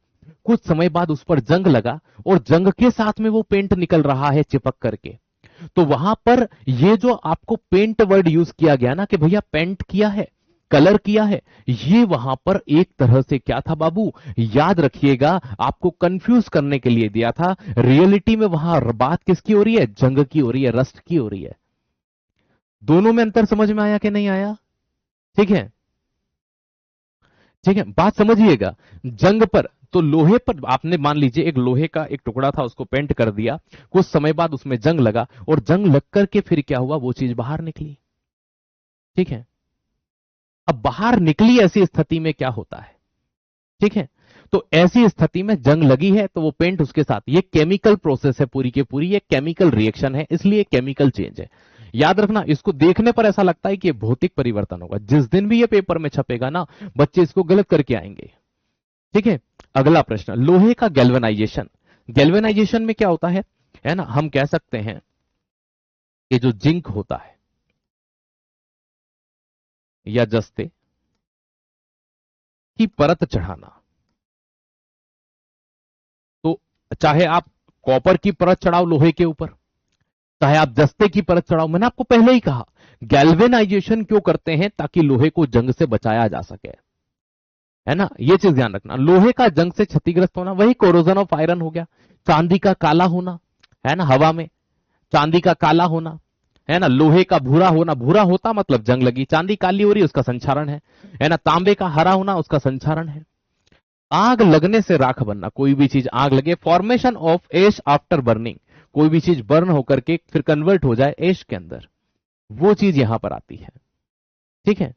कुछ समय बाद उस पर जंग लगा और जंग के साथ में वो पेंट निकल रहा है चिपक करके। तो वहां पर ये जो आपको पेंट वर्ड यूज किया गया ना कि भैया पेंट किया है, कलर किया है, ये वहां पर एक तरह से क्या था बाबू, याद रखिएगा, आपको कंफ्यूज करने के लिए दिया था। रियलिटी में वहां बात किसकी हो रही है, जंग की हो रही है, रस्ट की हो रही है। दोनों में अंतर समझ में आया कि नहीं आया, ठीक है, ठीक है, बात समझिएगा। जंग पर तो लोहे पर आपने मान लीजिए एक लोहे का एक टुकड़ा था, उसको पेंट कर दिया, कुछ समय बाद उसमें जंग लगा और जंग लग करके फिर क्या हुआ, वो चीज बाहर निकली, ठीक है। अब बाहर निकली ऐसी स्थिति में क्या होता है, ठीक है। तो ऐसी स्थिति में जंग लगी है तो वो पेंट उसके साथ, ये केमिकल प्रोसेस है पूरी की पूरी, ये केमिकल रिएक्शन है, इसलिए केमिकल चेंज है। याद रखना, इसको देखने पर ऐसा लगता है कि ये भौतिक परिवर्तन होगा, जिस दिन भी ये पेपर में छपेगा ना, बच्चे इसको गलत करके आएंगे, ठीक है। अगला प्रश्न, लोहे का गैल्वेनाइजेशन। गैल्वेनाइजेशन में क्या होता है ना, हम कह सकते हैं कि जो जिंक होता है या जस्ते की परत चढ़ाना, तो चाहे आप कॉपर की परत चढ़ाओ लोहे के ऊपर, चाहे आप जस्ते की परत चढ़ाओ, मैंने आपको पहले ही कहा गैल्वेनाइजेशन क्यों करते हैं, ताकि लोहे को जंग से बचाया जा सके, है ना। ये चीज ध्यान रखना, लोहे का जंग से क्षतिग्रस्त होना वही कोरोजन ऑफ आयरन हो गया। चांदी का काला होना, है ना, हवा में चांदी का काला होना, है ना, लोहे का भूरा होना, भूरा होता मतलब जंग लगी, चांदी काली हो रही उसका संचारण है ना, तांबे का हरा होना उसका संचारण है। आग लगने से राख बनना, कोई भी चीज आग लगे, formation of ash after burning, कोई भी चीज बर्न होकर के फिर कन्वर्ट हो जाए एश के अंदर, वो चीज यहां पर आती है, ठीक है।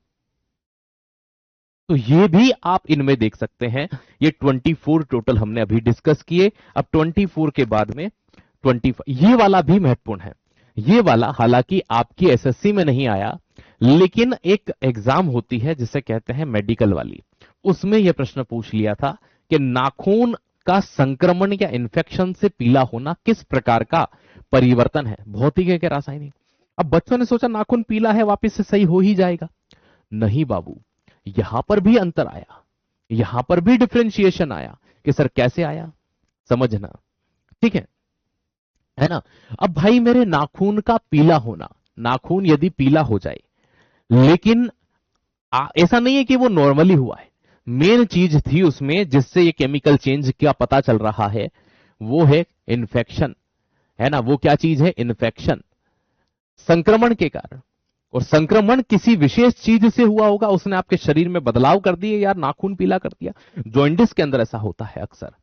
तो ये भी आप इनमें देख सकते हैं। ये 24 टोटल हमने अभी डिस्कस किए। अब 24 के बाद में 25, ये वाला भी महत्वपूर्ण है। ये वाला हालांकि आपकी एसएससी में नहीं आया, लेकिन एक एग्जाम होती है जिसे कहते हैं मेडिकल वाली, उसमें यह प्रश्न पूछ लिया था कि नाखून का संक्रमण या इंफेक्शन से पीला होना किस प्रकार का परिवर्तन है, भौतिक है कि रासायनिक। अब बच्चों ने सोचा नाखून पीला है वापिस से सही हो ही जाएगा, नहीं बाबू, यहां पर भी अंतर आया, यहां पर भी डिफरेंशिएशन आया कि सर कैसे आया, समझना, ठीक है ना। अब भाई मेरे नाखून का पीला होना, नाखून यदि पीला हो जाए, लेकिन ऐसा नहीं है कि वो नॉर्मली हुआ है, मेन चीज थी उसमें जिससे ये केमिकल चेंज का पता चल रहा है, वो है इन्फेक्शन, है ना। वो क्या चीज है, इन्फेक्शन, संक्रमण के कारण। और संक्रमण किसी विशेष चीज से हुआ होगा, उसने आपके शरीर में बदलाव कर दिए, यार नाखून पीला कर दिया। जॉइंटिस के अंदर ऐसा होता है अक्सर।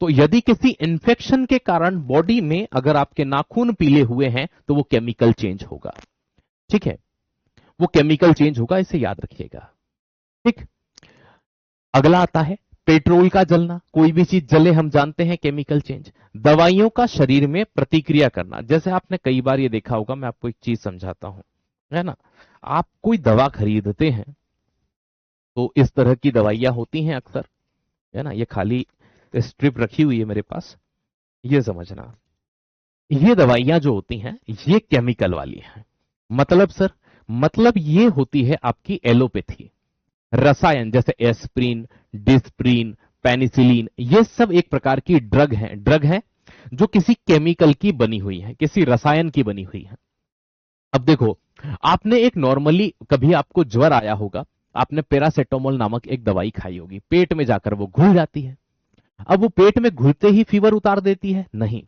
तो यदि किसी इन्फेक्शन के कारण बॉडी में अगर आपके नाखून पीले हुए हैं तो वो केमिकल चेंज होगा, ठीक है, वो केमिकल चेंज होगा, इसे याद रखिएगा, ठीक। अगला आता है पेट्रोल का जलना, कोई भी चीज जले हम जानते हैं केमिकल चेंज। दवाइयों का शरीर में प्रतिक्रिया करना, जैसे आपने कई बार ये देखा होगा, मैं आपको एक चीज समझाता हूं, है ना। आप कोई दवा खरीदते हैं तो इस तरह की दवाइयां होती हैं अक्सर, है ना, ये खाली स्ट्रिप रखी हुई है मेरे पास, ये समझना, ये दवाइयां जो होती हैं ये केमिकल वाली हैं। मतलब सर मतलब ये होती है आपकी एलोपैथी। रसायन जैसे एस्प्रिन, डिस्प्रिन, पेनिसिलिन, ये सब एक प्रकार की ड्रग है जो किसी केमिकल की बनी हुई है, किसी रसायन की बनी हुई है। अब देखो, आपने एक नॉर्मली कभी आपको ज्वर आया होगा, आपने पैरासिटामोल नामक एक दवाई खाई होगी, पेट में जाकर वो घुल जाती है। अब वो पेट में घुलते ही फीवर उतार देती है? नहीं,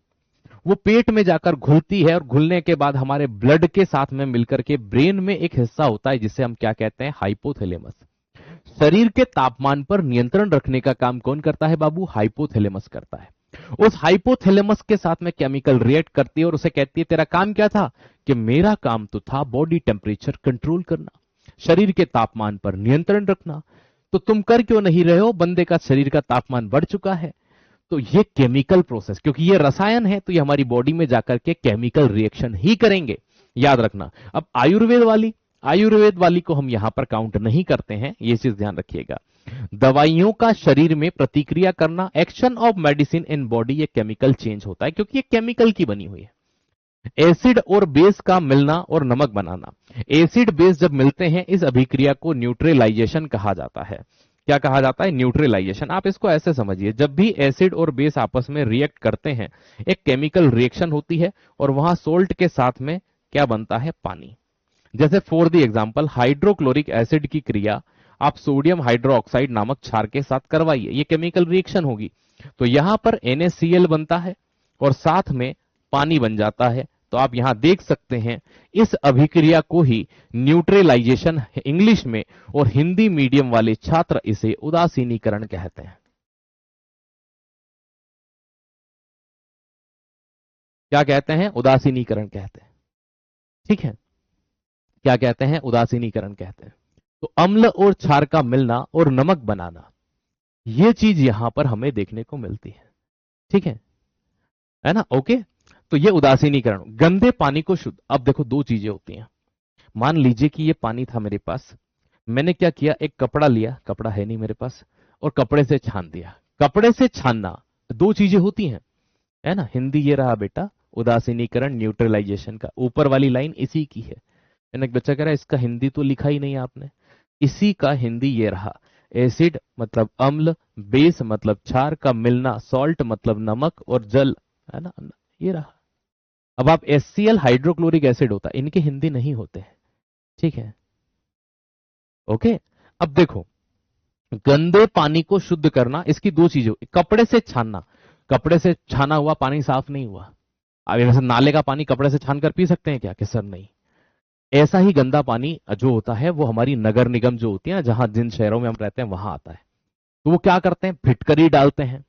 वो पेट में जाकर घुलती है और घुलने के बाद हमारे ब्लड के साथ में मिलकर के ब्रेन में एक हिस्सा होता है जिसे हम क्या कहते हैं, हाइपोथैलेमस। शरीर के तापमान पर नियंत्रण रखने का काम कौन करता है बाबू? हाइपोथैलेमस करता है। उस हाइपोथैलेमस के साथ में केमिकल रिएक्ट करती है और उसे कहती है तेरा काम क्या था? कि मेरा काम तो था बॉडी टेम्परेचर कंट्रोल करना, शरीर के तापमान पर नियंत्रण रखना। तो तुम कर क्यों नहीं रहे हो? बंदे का शरीर का तापमान बढ़ चुका है। तो ये केमिकल प्रोसेस, क्योंकि ये रसायन है तो ये हमारी बॉडी में जाकर के केमिकल रिएक्शन ही करेंगे, याद रखना। अब आयुर्वेद वाली को हम यहां पर काउंट नहीं करते हैं, ये चीज ध्यान रखिएगा। दवाइयों का शरीर में प्रतिक्रिया करना, action of medicine in body, ये केमिकल चेंज होता है क्योंकि ये केमिकल की बनी हुई है। एसिड और बेस का मिलना और नमक बनाना, एसिड बेस जब मिलते हैं इस अभिक्रिया को न्यूट्रलाइजेशन कहा जाता है। क्या कहा जाता है? न्यूट्रलाइजेशन। आप इसको ऐसे समझिए, जब भी एसिड और बेस आपस में रिएक्ट करते हैं, एक केमिकल रिएक्शन होती है और वहां सोल्ट के साथ में क्या बनता है? पानी। जैसे for the example, hydrochloric acid की क्रिया आप सोडियम हाइड्रोक्साइड नामक क्षार के साथ करवाइए, ये केमिकल रिएक्शन होगी। तो यहां पर NaCl बनता है और साथ में पानी बन जाता है। तो आप यहां देख सकते हैं, इस अभिक्रिया को ही न्यूट्रलाइजेशन इंग्लिश में, और हिंदी मीडियम वाले छात्र इसे उदासीनीकरण कहते हैं। क्या कहते हैं? उदासीनीकरण कहते हैं। ठीक है, क्या कहते हैं? उदासीनीकरण कहते हैं। तो अम्ल और क्षार का मिलना और नमक बनाना, ये चीज यहां पर हमें देखने को मिलती है। ठीक है ना? ओके, तो ये उदासीनीकरण। गंदे पानी को शुद्ध, अब देखो दो चीजें होती हैं। मान लीजिए कि ये पानी था मेरे पास, मैंने क्या किया, एक कपड़ा लिया, कपड़ा है नहीं मेरे पास, और कपड़े से छान दिया। कपड़े से छानना, दो चीजें होती हैं, है ना? हिंदी ये रहा बेटा, उदासीनीकरण न्यूट्रलाइजेशन का, ऊपर वाली लाइन इसी की है। एक बच्चा कह रहा है इसका हिंदी तो लिखा ही नहीं आपने, इसी का हिंदी ये रहा। एसिड मतलब अम्ल, बेस मतलब क्षार का मिलना, सॉल्ट मतलब नमक, और जल, है ना, ये रहा। अब आप HCl हाइड्रोक्लोरिक एसिड होता है, इनके हिंदी नहीं होते हैं। ठीक है, ओके। अब देखो, गंदे पानी को शुद्ध करना, इसकी दो चीजें, कपड़े से छानना, कपड़े से छाना हुआ पानी साफ नहीं हुआ। अब वैसे नाले का पानी कपड़े से छान कर पी सकते हैं क्या? कि सर नहीं। ऐसा ही गंदा पानी जो होता है वो हमारी नगर निगम जो होती है ना, जहां जिन शहरों में हम रहते हैं वहां आता है। तो वो क्या करते हैं? फिटकरी डालते हैं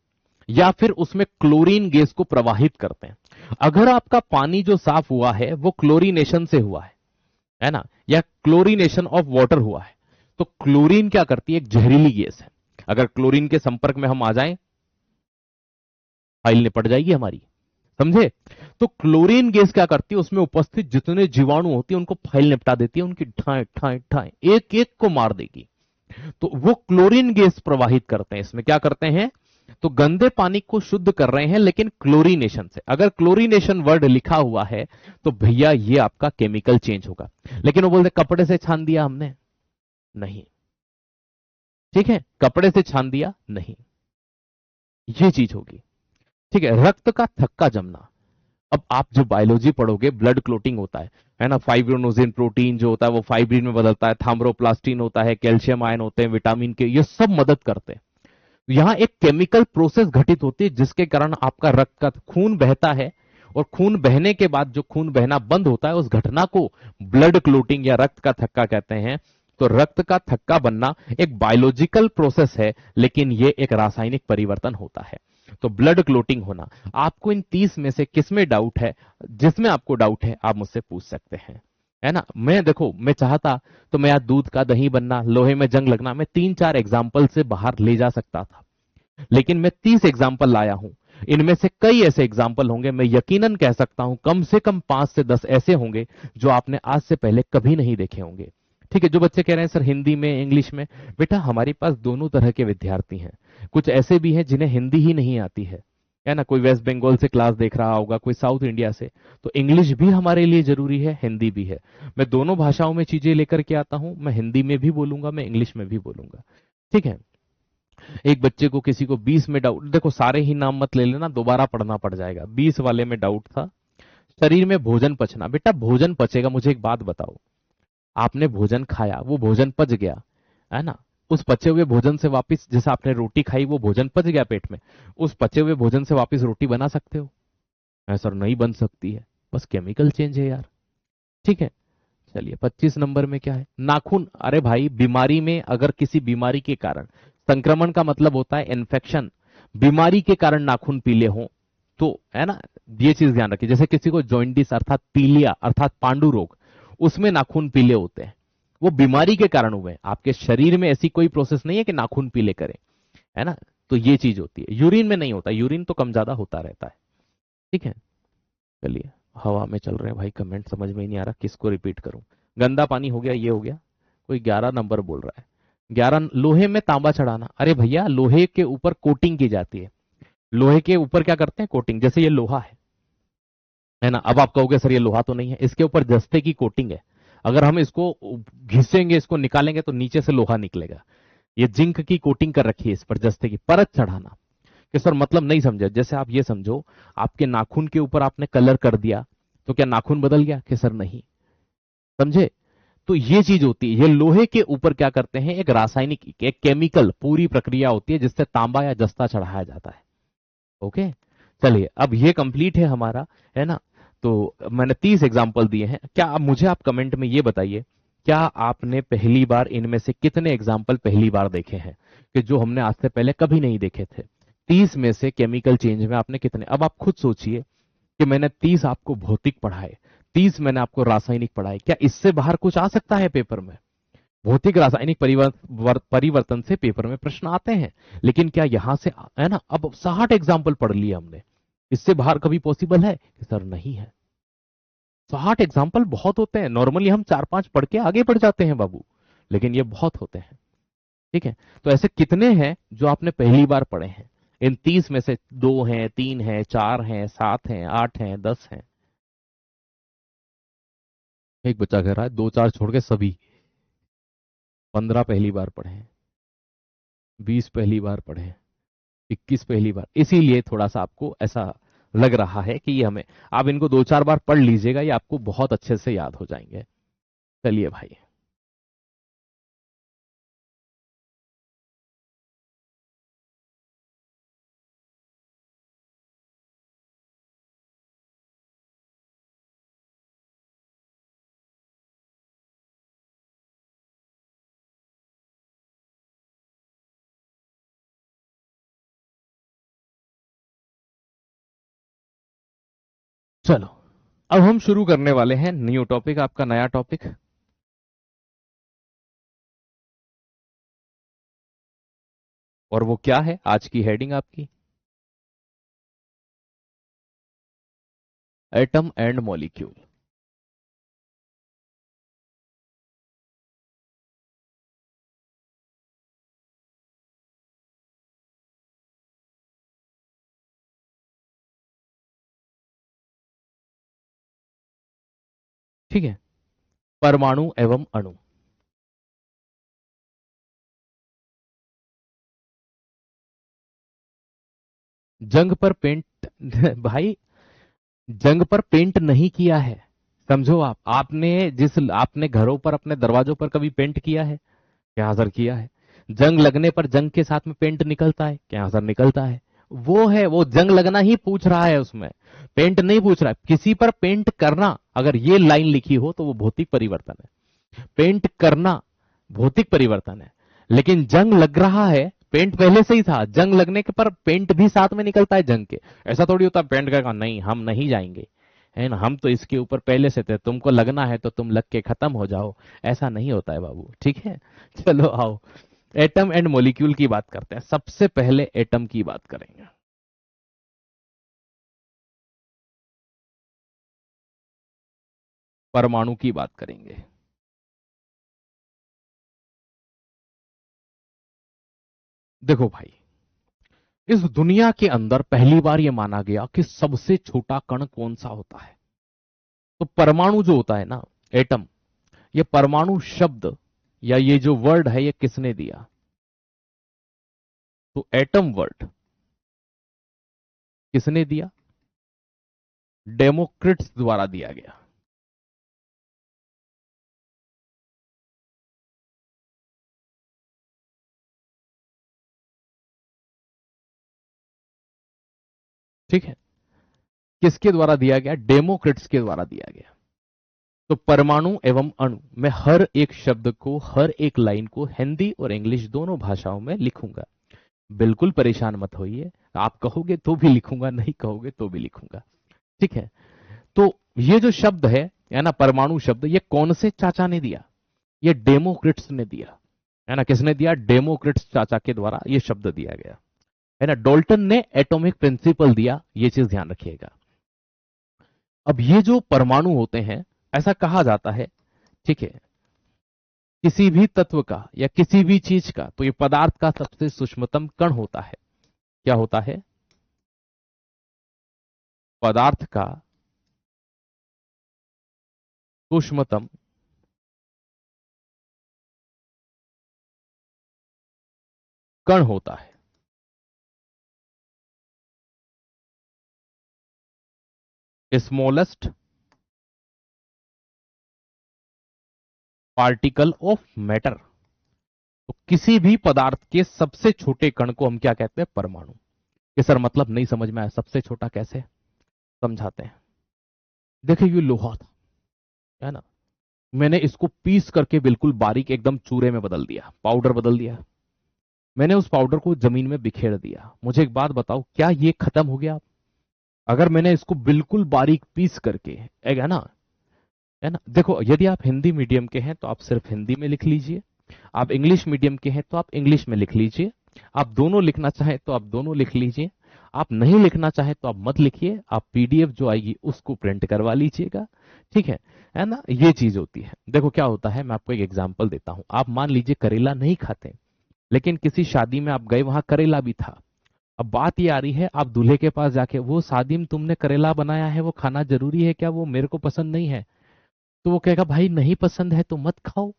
या फिर उसमें क्लोरीन गैस को प्रवाहित करते हैं। अगर आपका पानी जो साफ हुआ है वो क्लोरीनेशन से हुआ है ना, या क्लोरीनेशन ऑफ वाटर हुआ है, तो क्लोरीन क्या करती है? एक जहरीली गैस है। अगर क्लोरीन के संपर्क में हम आ जाएं, फाइल निपट जाएगी हमारी, समझे? तो क्लोरीन गैस क्या करती है? उसमें उपस्थित जितने जीवाणु होती है उनको फाइल निपटा देती है, उनकी ठाए ठाए ठाए एक एक को मार देगी। तो वो क्लोरीन गैस प्रवाहित करते हैं। इसमें क्या करते हैं? तो गंदे पानी को शुद्ध कर रहे हैं लेकिन क्लोरीनेशन से। अगर क्लोरीनेशन वर्ड लिखा हुआ है तो भैया ये आपका केमिकल चेंज होगा। लेकिन वो बोलते कपड़े से छान दिया हमने, नहीं। ठीक है, कपड़े से छान दिया नहीं, ये चीज होगी। ठीक है, रक्त का थक्का जमना। अब आप जो बायोलॉजी पढ़ोगे, ब्लड क्लोटिंग होता है ना, फाइब्रोनोजिन प्रोटीन जो होता है वो फाइब्रिन में बदलता है, थाम्रोप्लास्टिन होता है, कैल्शियम आयन होते हैं, विटामिन के, ये सब मदद करते हैं। यहां एक केमिकल प्रोसेस घटित होती है जिसके कारण आपका रक्त का खून बहता है, और खून बहने के बाद जो खून बहना बंद होता है उस घटना को ब्लड क्लोटिंग या रक्त का थक्का कहते हैं। तो रक्त का थक्का बनना एक बायोलॉजिकल प्रोसेस है, लेकिन ये एक रासायनिक परिवर्तन होता है। तो ब्लड क्लोटिंग होना। आपको इन 30 में से किसमें डाउट है? जिसमें आपको डाउट है आप मुझसे पूछ सकते हैं, है ना। मैं देखो, मैं चाहता तो मैं आज दूध का दही बनना, लोहे में जंग लगना, मैं 3-4 एग्जाम्पल से बाहर ले जा सकता था, लेकिन मैं 30 एग्जाम्पल लाया हूं। इनमें से कई ऐसे एग्जाम्पल होंगे, मैं यकीनन कह सकता हूं कम से कम 5 से 10 ऐसे होंगे जो आपने आज से पहले कभी नहीं देखे होंगे। ठीक है, जो बच्चे कह रहे हैं सर हिंदी में इंग्लिश में, बेटा हमारे पास दोनों तरह के विद्यार्थी हैं। कुछ ऐसे भी हैं जिन्हें हिंदी ही नहीं आती है है ना, कोई वेस्ट बंगाल से क्लास देख रहा होगा, कोई साउथ इंडिया से, तो इंग्लिश भी हमारे लिए जरूरी है, हिंदी भी है। मैं दोनों भाषाओं में चीजें लेकर के आता हूं, मैं हिंदी में भी बोलूंगा, मैं इंग्लिश में भी बोलूंगा। ठीक है। एक बच्चे को, किसी को 20 में डाउट, देखो सारे ही नाम मत ले लेना, दोबारा पढ़ना पड़ जाएगा। 20 वाले में डाउट था, शरीर में भोजन पचना। बेटा भोजन पचेगा, मुझे एक बात बताओ, आपने भोजन खाया, वो भोजन पच गया, है ना, उस पचे हुए भोजन से वापस, जैसे आपने रोटी खाई, वो भोजन पच गया पेट में, उस पचे हुए भोजन से वापस रोटी बना सकते हो? सर नहीं बन सकती है, बस केमिकल चेंज है यार। ठीक है। चलिए 25 नंबर में क्या है, नाखून। अरे भाई बीमारी में, अगर किसी बीमारी के कारण, संक्रमण का मतलब होता है इन्फेक्शन, बीमारी के कारण नाखून पीले हों तो, है ना, ये चीज ध्यान रखिए। जैसे किसी को जॉइंटिस अर्थात पीलिया अर्थात पांडु रोग, उसमें नाखून पीले होते हैं, वो बीमारी के कारण हुए हैं। आपके शरीर में ऐसी कोई प्रोसेस नहीं है कि नाखून पीले करे, है ना। तो ये चीज होती है, यूरिन में नहीं होता, यूरिन तो कम ज्यादा होता रहता है। ठीक है। चलिए, हवा में चल रहे हैं भाई, कमेंट समझ में ही नहीं आ रहा, किसको रिपीट करूं। गंदा पानी हो गया, ये हो गया। कोई 11 नंबर बोल रहा है, 11, लोहे में तांबा चढ़ाना। अरे भैया लोहे के ऊपर कोटिंग की जाती है, लोहे के ऊपर क्या करते हैं, कोटिंग। जैसे ये लोहा है ना, अब आप कहोगे सर ये लोहा तो नहीं है, इसके ऊपर जस्ते की कोटिंग है। अगर हम इसको घिसेंगे, इसको निकालेंगे तो नीचे से लोहा निकलेगा। ये जिंक की कोटिंग कर रखी है इस पर, जस्ते की परत चढ़ाना। कि सर मतलब नहीं समझे, जैसे आप ये समझो, आपके नाखून के ऊपर आपने कलर कर दिया, तो क्या नाखून बदल गया? कि सर नहीं। समझे? तो ये चीज होती है, ये लोहे के ऊपर क्या करते हैं, एक रासायनिक, एक केमिकल पूरी प्रक्रिया होती है जिससे तांबा या जस्ता चढ़ाया जाता है। ओके। चलिए अब ये कंप्लीट है हमारा, है ना। तो मैंने 30 एग्जाम्पल दिए हैं। क्या आप मुझे, आप कमेंट में ये बताइए, क्या आपने पहली बार, इनमें से कितने एग्जाम्पल पहली बार देखे हैं, कि जो हमने आज से पहले कभी नहीं देखे थे? 30 में से केमिकल चेंज में आपने कितने, अब आप खुद सोचिए कि मैंने 30 आपको भौतिक पढ़ाए, 30 मैंने आपको रासायनिक पढ़ाए, क्या इससे बाहर कुछ आ सकता है पेपर में? भौतिक रासायनिक परिवर्तन से पेपर में प्रश्न आते हैं, लेकिन क्या यहां से, है ना, अब 60 एग्जाम्पल पढ़ लिए हमने, इससे बाहर कभी पॉसिबल है? कि सर नहीं है। 60 एग्जाम्पल बहुत होते हैं, नॉर्मली हम 4-5 पढ़ के आगे बढ़ जाते हैं बाबू, लेकिन ये बहुत होते हैं। ठीक है। तो ऐसे कितने हैं जो आपने पहली बार पढ़े हैं? इन 30 में से 2 हैं, 3 हैं, 4 हैं, 7 हैं, 8 हैं, 10 हैं? एक बच्चा कह रहा है 2-4 छोड़ के सभी। 15 पहली बार पढ़े हैं, 20 पहली बार पढ़े हैं, 21 पहली बार। इसीलिए थोड़ा सा आपको ऐसा लग रहा है कि ये हमें, आप इनको 2-4 बार पढ़ लीजिएगा, ये आपको बहुत अच्छे से याद हो जाएंगे। चलिए भाई, चलो अब हम शुरू करने वाले हैं न्यू टॉपिक, आपका नया टॉपिक। और वो क्या है, आज की हेडिंग आपकी, एटम एंड मॉलिक्यूल। ठीक है। परमाणु एवं अणु। जंग पर पेंट भाई, जंग पर पेंट नहीं किया है, समझो। आपने आपने घरों पर, अपने दरवाजों पर कभी पेंट किया है? क्या सर किया है। जंग लगने पर जंग के साथ में पेंट निकलता है? क्या सर निकलता है। वो है, वो जंग लगना ही पूछ रहा है उसमें, पेंट नहीं पूछ रहा है। किसी पर पेंट करना, अगर ये लाइन लिखी हो तो वो भौतिक परिवर्तन है। पेंट करना भौतिक परिवर्तन है, लेकिन जंग लग रहा है, पेंट पहले से ही था, जंग लगने के पर पेंट भी साथ में निकलता है जंग के। ऐसा थोड़ी होता है पेंट का नहीं हम नहीं जाएंगे, है ना, हम तो इसके ऊपर पहले से थे, तुमको लगना है तो तुम लग के खत्म हो जाओ। ऐसा नहीं होता है बाबू। ठीक है। चलो आओ, एटम एंड मॉलिक्यूल की बात करते हैं। सबसे पहले एटम की बात करेंगे, परमाणु की बात करेंगे। देखो भाई, इस दुनिया के अंदर पहली बार यह माना गया कि सबसे छोटा कण कौन सा होता है। तो परमाणु जो होता है ना, एटम, ये परमाणु शब्द या ये जो वर्ड है ये किसने दिया? तो एटम वर्ड किसने दिया? डेमोक्रिट्स द्वारा दिया गया। ठीक है, किसके द्वारा दिया गया? डेमोक्रिट्स के द्वारा दिया गया। तो परमाणु एवं अणु, मैं हर एक शब्द को, हर एक लाइन को हिंदी और इंग्लिश दोनों भाषाओं में लिखूंगा। बिल्कुल परेशान मत होइए, आप कहोगे तो भी लिखूंगा, नहीं कहोगे तो भी लिखूंगा। ठीक है, तो ये जो शब्द है ना, परमाणु शब्द, ये कौन से चाचा ने दिया? ये डेमोक्रिट्स ने दिया, है ना। किसने दिया? डेमोक्रिट्स चाचा के द्वारा ये शब्द दिया गया, है ना। डाल्टन ने एटॉमिक प्रिंसिपल दिया, ये चीज ध्यान रखिएगा। अब ये जो परमाणु होते हैं, ऐसा कहा जाता है, ठीक है, किसी भी तत्व का या किसी भी चीज का, तो ये पदार्थ का सबसे सूक्ष्मतम कण होता है। क्या होता है? पदार्थ का सूक्ष्मतम कण होता है, स्मॉलेस्ट पार्टिकल ऑफ मैटर। तो किसी भी पदार्थ के सबसे छोटे कण को हम क्या कहते हैं? परमाणु। ये सर मतलब नहीं समझ में आया, सबसे छोटा कैसे? समझाते हैं। देखिए ये लोहा था, है ना, मैंने इसको पीस करके बिल्कुल बारीक एकदम चूरे में बदल दिया, पाउडर बदल दिया। मैंने उस पाउडर को जमीन में बिखेर दिया। मुझे एक बात बताओ, क्या ये खत्म हो गया? अगर मैंने इसको बिल्कुल बारीक पीस करके, एक है ना, देखो यदि आप हिंदी मीडियम के हैं तो आप सिर्फ हिंदी में लिख लीजिए, आप इंग्लिश मीडियम के हैं तो आप इंग्लिश में लिख लीजिए, आप दोनों लिखना चाहें तो आप दोनों लिख लीजिए, आप नहीं लिखना चाहें तो आप मत लिखिए, आप पीडीएफ जो आएगी उसको प्रिंट करवा लीजिएगा। ठीक है ना, ये चीज होती है। देखो क्या होता है, मैं आपको एक एग्जांपल देता हूं। आप मान लीजिए करेला नहीं खाते, लेकिन किसी शादी में आप गए, वहां करेला भी था। अब बात ये आ रही है, आप दूल्हे के पास जाके, वो शादी में तुमने करेला बनाया है, वो खाना जरूरी है क्या? वो मेरे को पसंद नहीं है। तो वो कहेगा भाई नहीं पसंद है तो मत खाओ,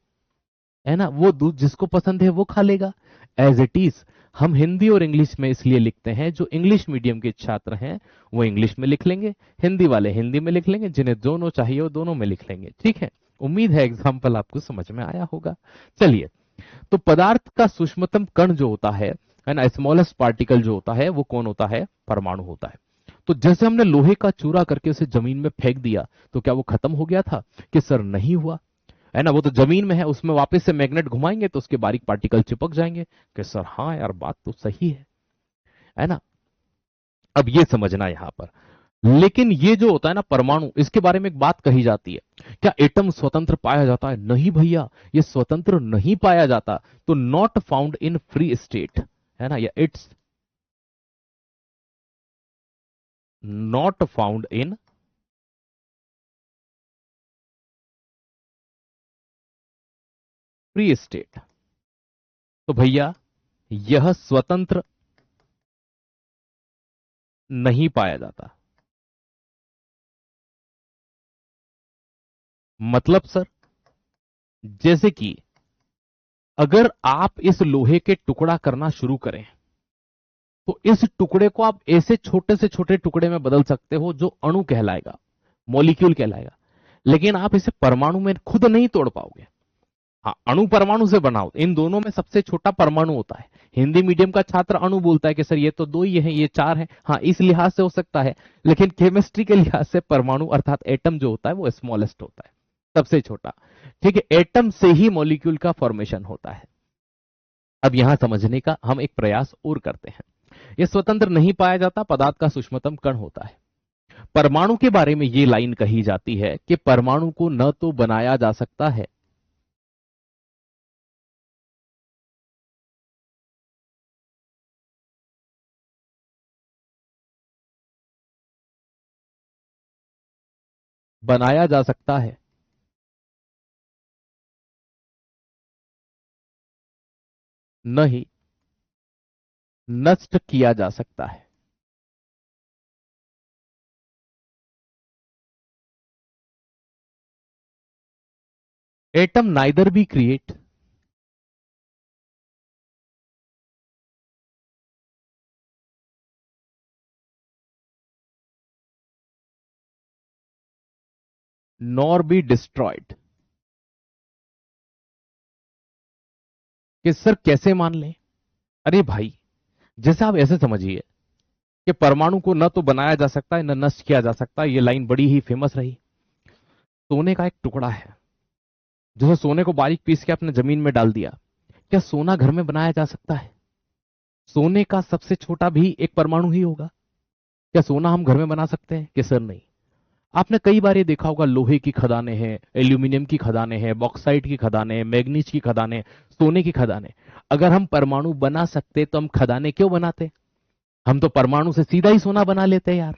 है ना, वो दूध जिसको पसंद है वो खा लेगा। एज इट इज हम हिंदी और इंग्लिश में इसलिए लिखते हैं, जो इंग्लिश मीडियम के छात्र हैं वो इंग्लिश में लिख लेंगे, हिंदी वाले हिंदी में लिख लेंगे, जिन्हें दोनों चाहिए वो दोनों में लिख लेंगे। ठीक है, उम्मीद है एग्जाम्पल आपको समझ में आया होगा। चलिए, तो पदार्थ का सूक्ष्मतम कण जो होता है ना, स्मॉलेस्ट पार्टिकल जो होता है वो कौन होता है? परमाणु होता है। तो जैसे हमने लोहे का चूरा करके उसे जमीन में फेंक दिया, तो क्या वो खत्म हो गया था? कि सर नहीं हुआ, है ना, वो तो जमीन में है, उसमें वापस से मैग्नेट घुमाएंगे तो उसके बारीक पार्टिकल चिपक जाएंगे। कि सर हाँ यार, बात तो सही है ना। अब ये समझना यहां पर, लेकिन ये जो होता है ना परमाणु, इसके बारे में एक बात कही जाती है, क्या एटम स्वतंत्र पाया जाता है? नहीं भैया, ये स्वतंत्र नहीं पाया जाता। तो not found in free state, है ना, या it's not found in free state. तो भैया यह स्वतंत्र नहीं पाया जाता। मतलब सर, जैसे कि अगर आप इस लोहे के टुकड़ा करना शुरू करें, तो इस टुकड़े को आप ऐसे छोटे से छोटे टुकड़े में बदल सकते हो जो अणु कहलाएगा, मॉलिक्यूल कहलाएगा, लेकिन आप इसे परमाणु में खुद नहीं तोड़ पाओगे। हाँ, अणु परमाणु से बनाओ, इन दोनों में सबसे छोटा परमाणु होता है। हिंदी मीडियम का छात्र अणु बोलता है कि सर ये तो दो ही है, ये चार है, हाँ इस लिहाज से हो सकता है, लेकिन केमिस्ट्री के लिहाज से परमाणु अर्थात एटम जो होता है वो स्मॉलेस्ट होता है, सबसे छोटा। ठीक है, एटम से ही मॉलिक्यूल का फॉर्मेशन होता है। अब यहां समझने का हम एक प्रयास और करते हैं। यह स्वतंत्र नहीं पाया जाता, पदार्थ का सूक्ष्मतम कण होता है। परमाणु के बारे में यह लाइन कही जाती है कि परमाणु को न तो बनाया जा सकता है, बनाया जा सकता है, न ही नष्ट किया जा सकता है। Atom neither be create nor be destroyed. कि सर कैसे मान लें? अरे भाई, जैसे आप ऐसे समझिए कि परमाणु को न तो बनाया जा सकता है न नष्ट किया जा सकता है। ये लाइन बड़ी ही फेमस रही। सोने का एक टुकड़ा है, जैसे सोने को बारीक पीस के आपने जमीन में डाल दिया, क्या सोना घर में बनाया जा सकता है? सोने का सबसे छोटा भी एक परमाणु ही होगा। क्या सोना हम घर में बना सकते हैं? कि सर नहीं। आपने कई बार ये देखा होगा, लोहे की खदानें हैं, एल्यूमिनियम की खदानें हैं, बॉक्साइट की खदानें हैं, मैग्नीज की खदानें, सोने की खदानें। अगर हम परमाणु बना सकते तो हम खदानें क्यों बनाते? हम तो परमाणु से सीधा ही सोना बना लेते यार।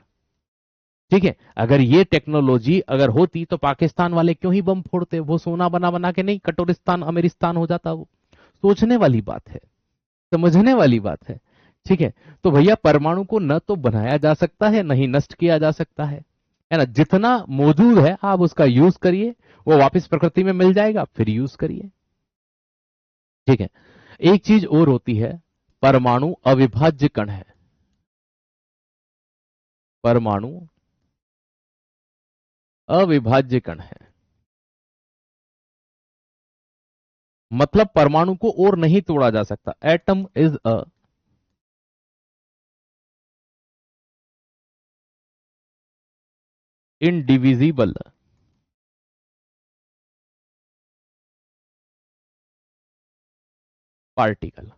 ठीक है, अगर ये टेक्नोलॉजी अगर होती तो पाकिस्तान वाले क्यों ही बम फोड़ते? वो सोना बना बना के नहीं कटोरिस्तान अमेरिस्तान हो जाता वो। सोचने वाली बात है, समझने वाली बात है। ठीक है, तो भैया परमाणु को न तो बनाया जा सकता है न ही नष्ट किया जा सकता है ना। जितना मौजूद है आप उसका यूज करिए, वो वापस प्रकृति में मिल जाएगा, फिर यूज करिए। ठीक है, एक चीज और होती है, परमाणु अविभाज्य कण है। परमाणु अविभाज्य कण है, मतलब परमाणु को और नहीं तोड़ा जा सकता। Atom is a indivisible particle.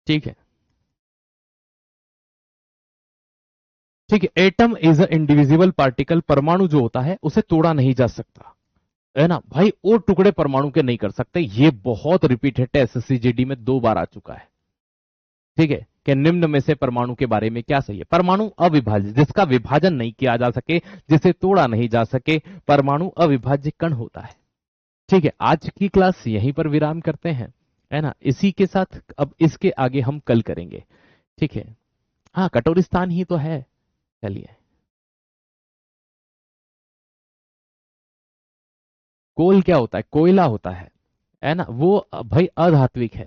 ठीक है, ठीक है, atom is a indivisible particle. परमाणु जो होता है उसे तोड़ा नहीं जा सकता, है ना भाई। और टुकड़े परमाणु के नहीं कर सकते। ये बहुत रिपीटेड है, एसएससी में 2 बार आ चुका है। ठीक है, कि निम्न में से परमाणु के बारे में क्या सही है? परमाणु अविभाज्य, जिसका विभाजन नहीं किया जा सके, जिसे तोड़ा नहीं जा सके, परमाणु अविभाज्य कण होता है। ठीक है, आज की क्लास यहीं पर विराम करते हैं, है ना। इसी के साथ अब इसके आगे हम कल करेंगे। ठीक है, हाँ कटोरिस्तान ही तो है। चलिए, कोल क्या होता है? कोयला होता है ना। वो भाई अधात्विक है,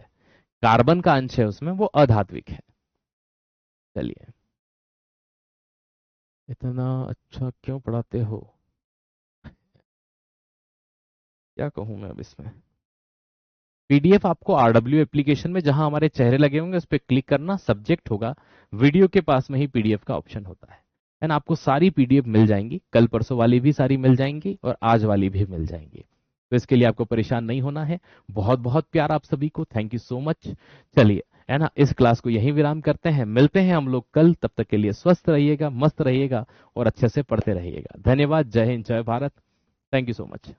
कार्बन का अंश है उसमें, वो अधात्विक है। चलिए, इतना अच्छा क्यों पढ़ाते हो? क्या कहूं मैं अब इसमें। पीडीएफ आपको आरडब्ल्यू एप्लीकेशन में जहां हमारे चेहरे लगे होंगे उस पर क्लिक करना, सब्जेक्ट होगा, वीडियो के पास में ही पीडीएफ का ऑप्शन होता है। एंड आपको सारी पीडीएफ मिल जाएंगी, कल परसों वाली भी सारी मिल जाएंगी और आज वाली भी मिल जाएंगी। तो इसके लिए आपको परेशान नहीं होना है। बहुत बहुत प्यार आप सभी को, थैंक यू सो मच। चलिए, है ना, इस क्लास को यहीं विराम करते हैं। मिलते हैं हम लोग कल, तब तक के लिए स्वस्थ रहिएगा, मस्त रहिएगा और अच्छे से पढ़ते रहिएगा। धन्यवाद, जय हिंद, जय Bharat. Thank you so much.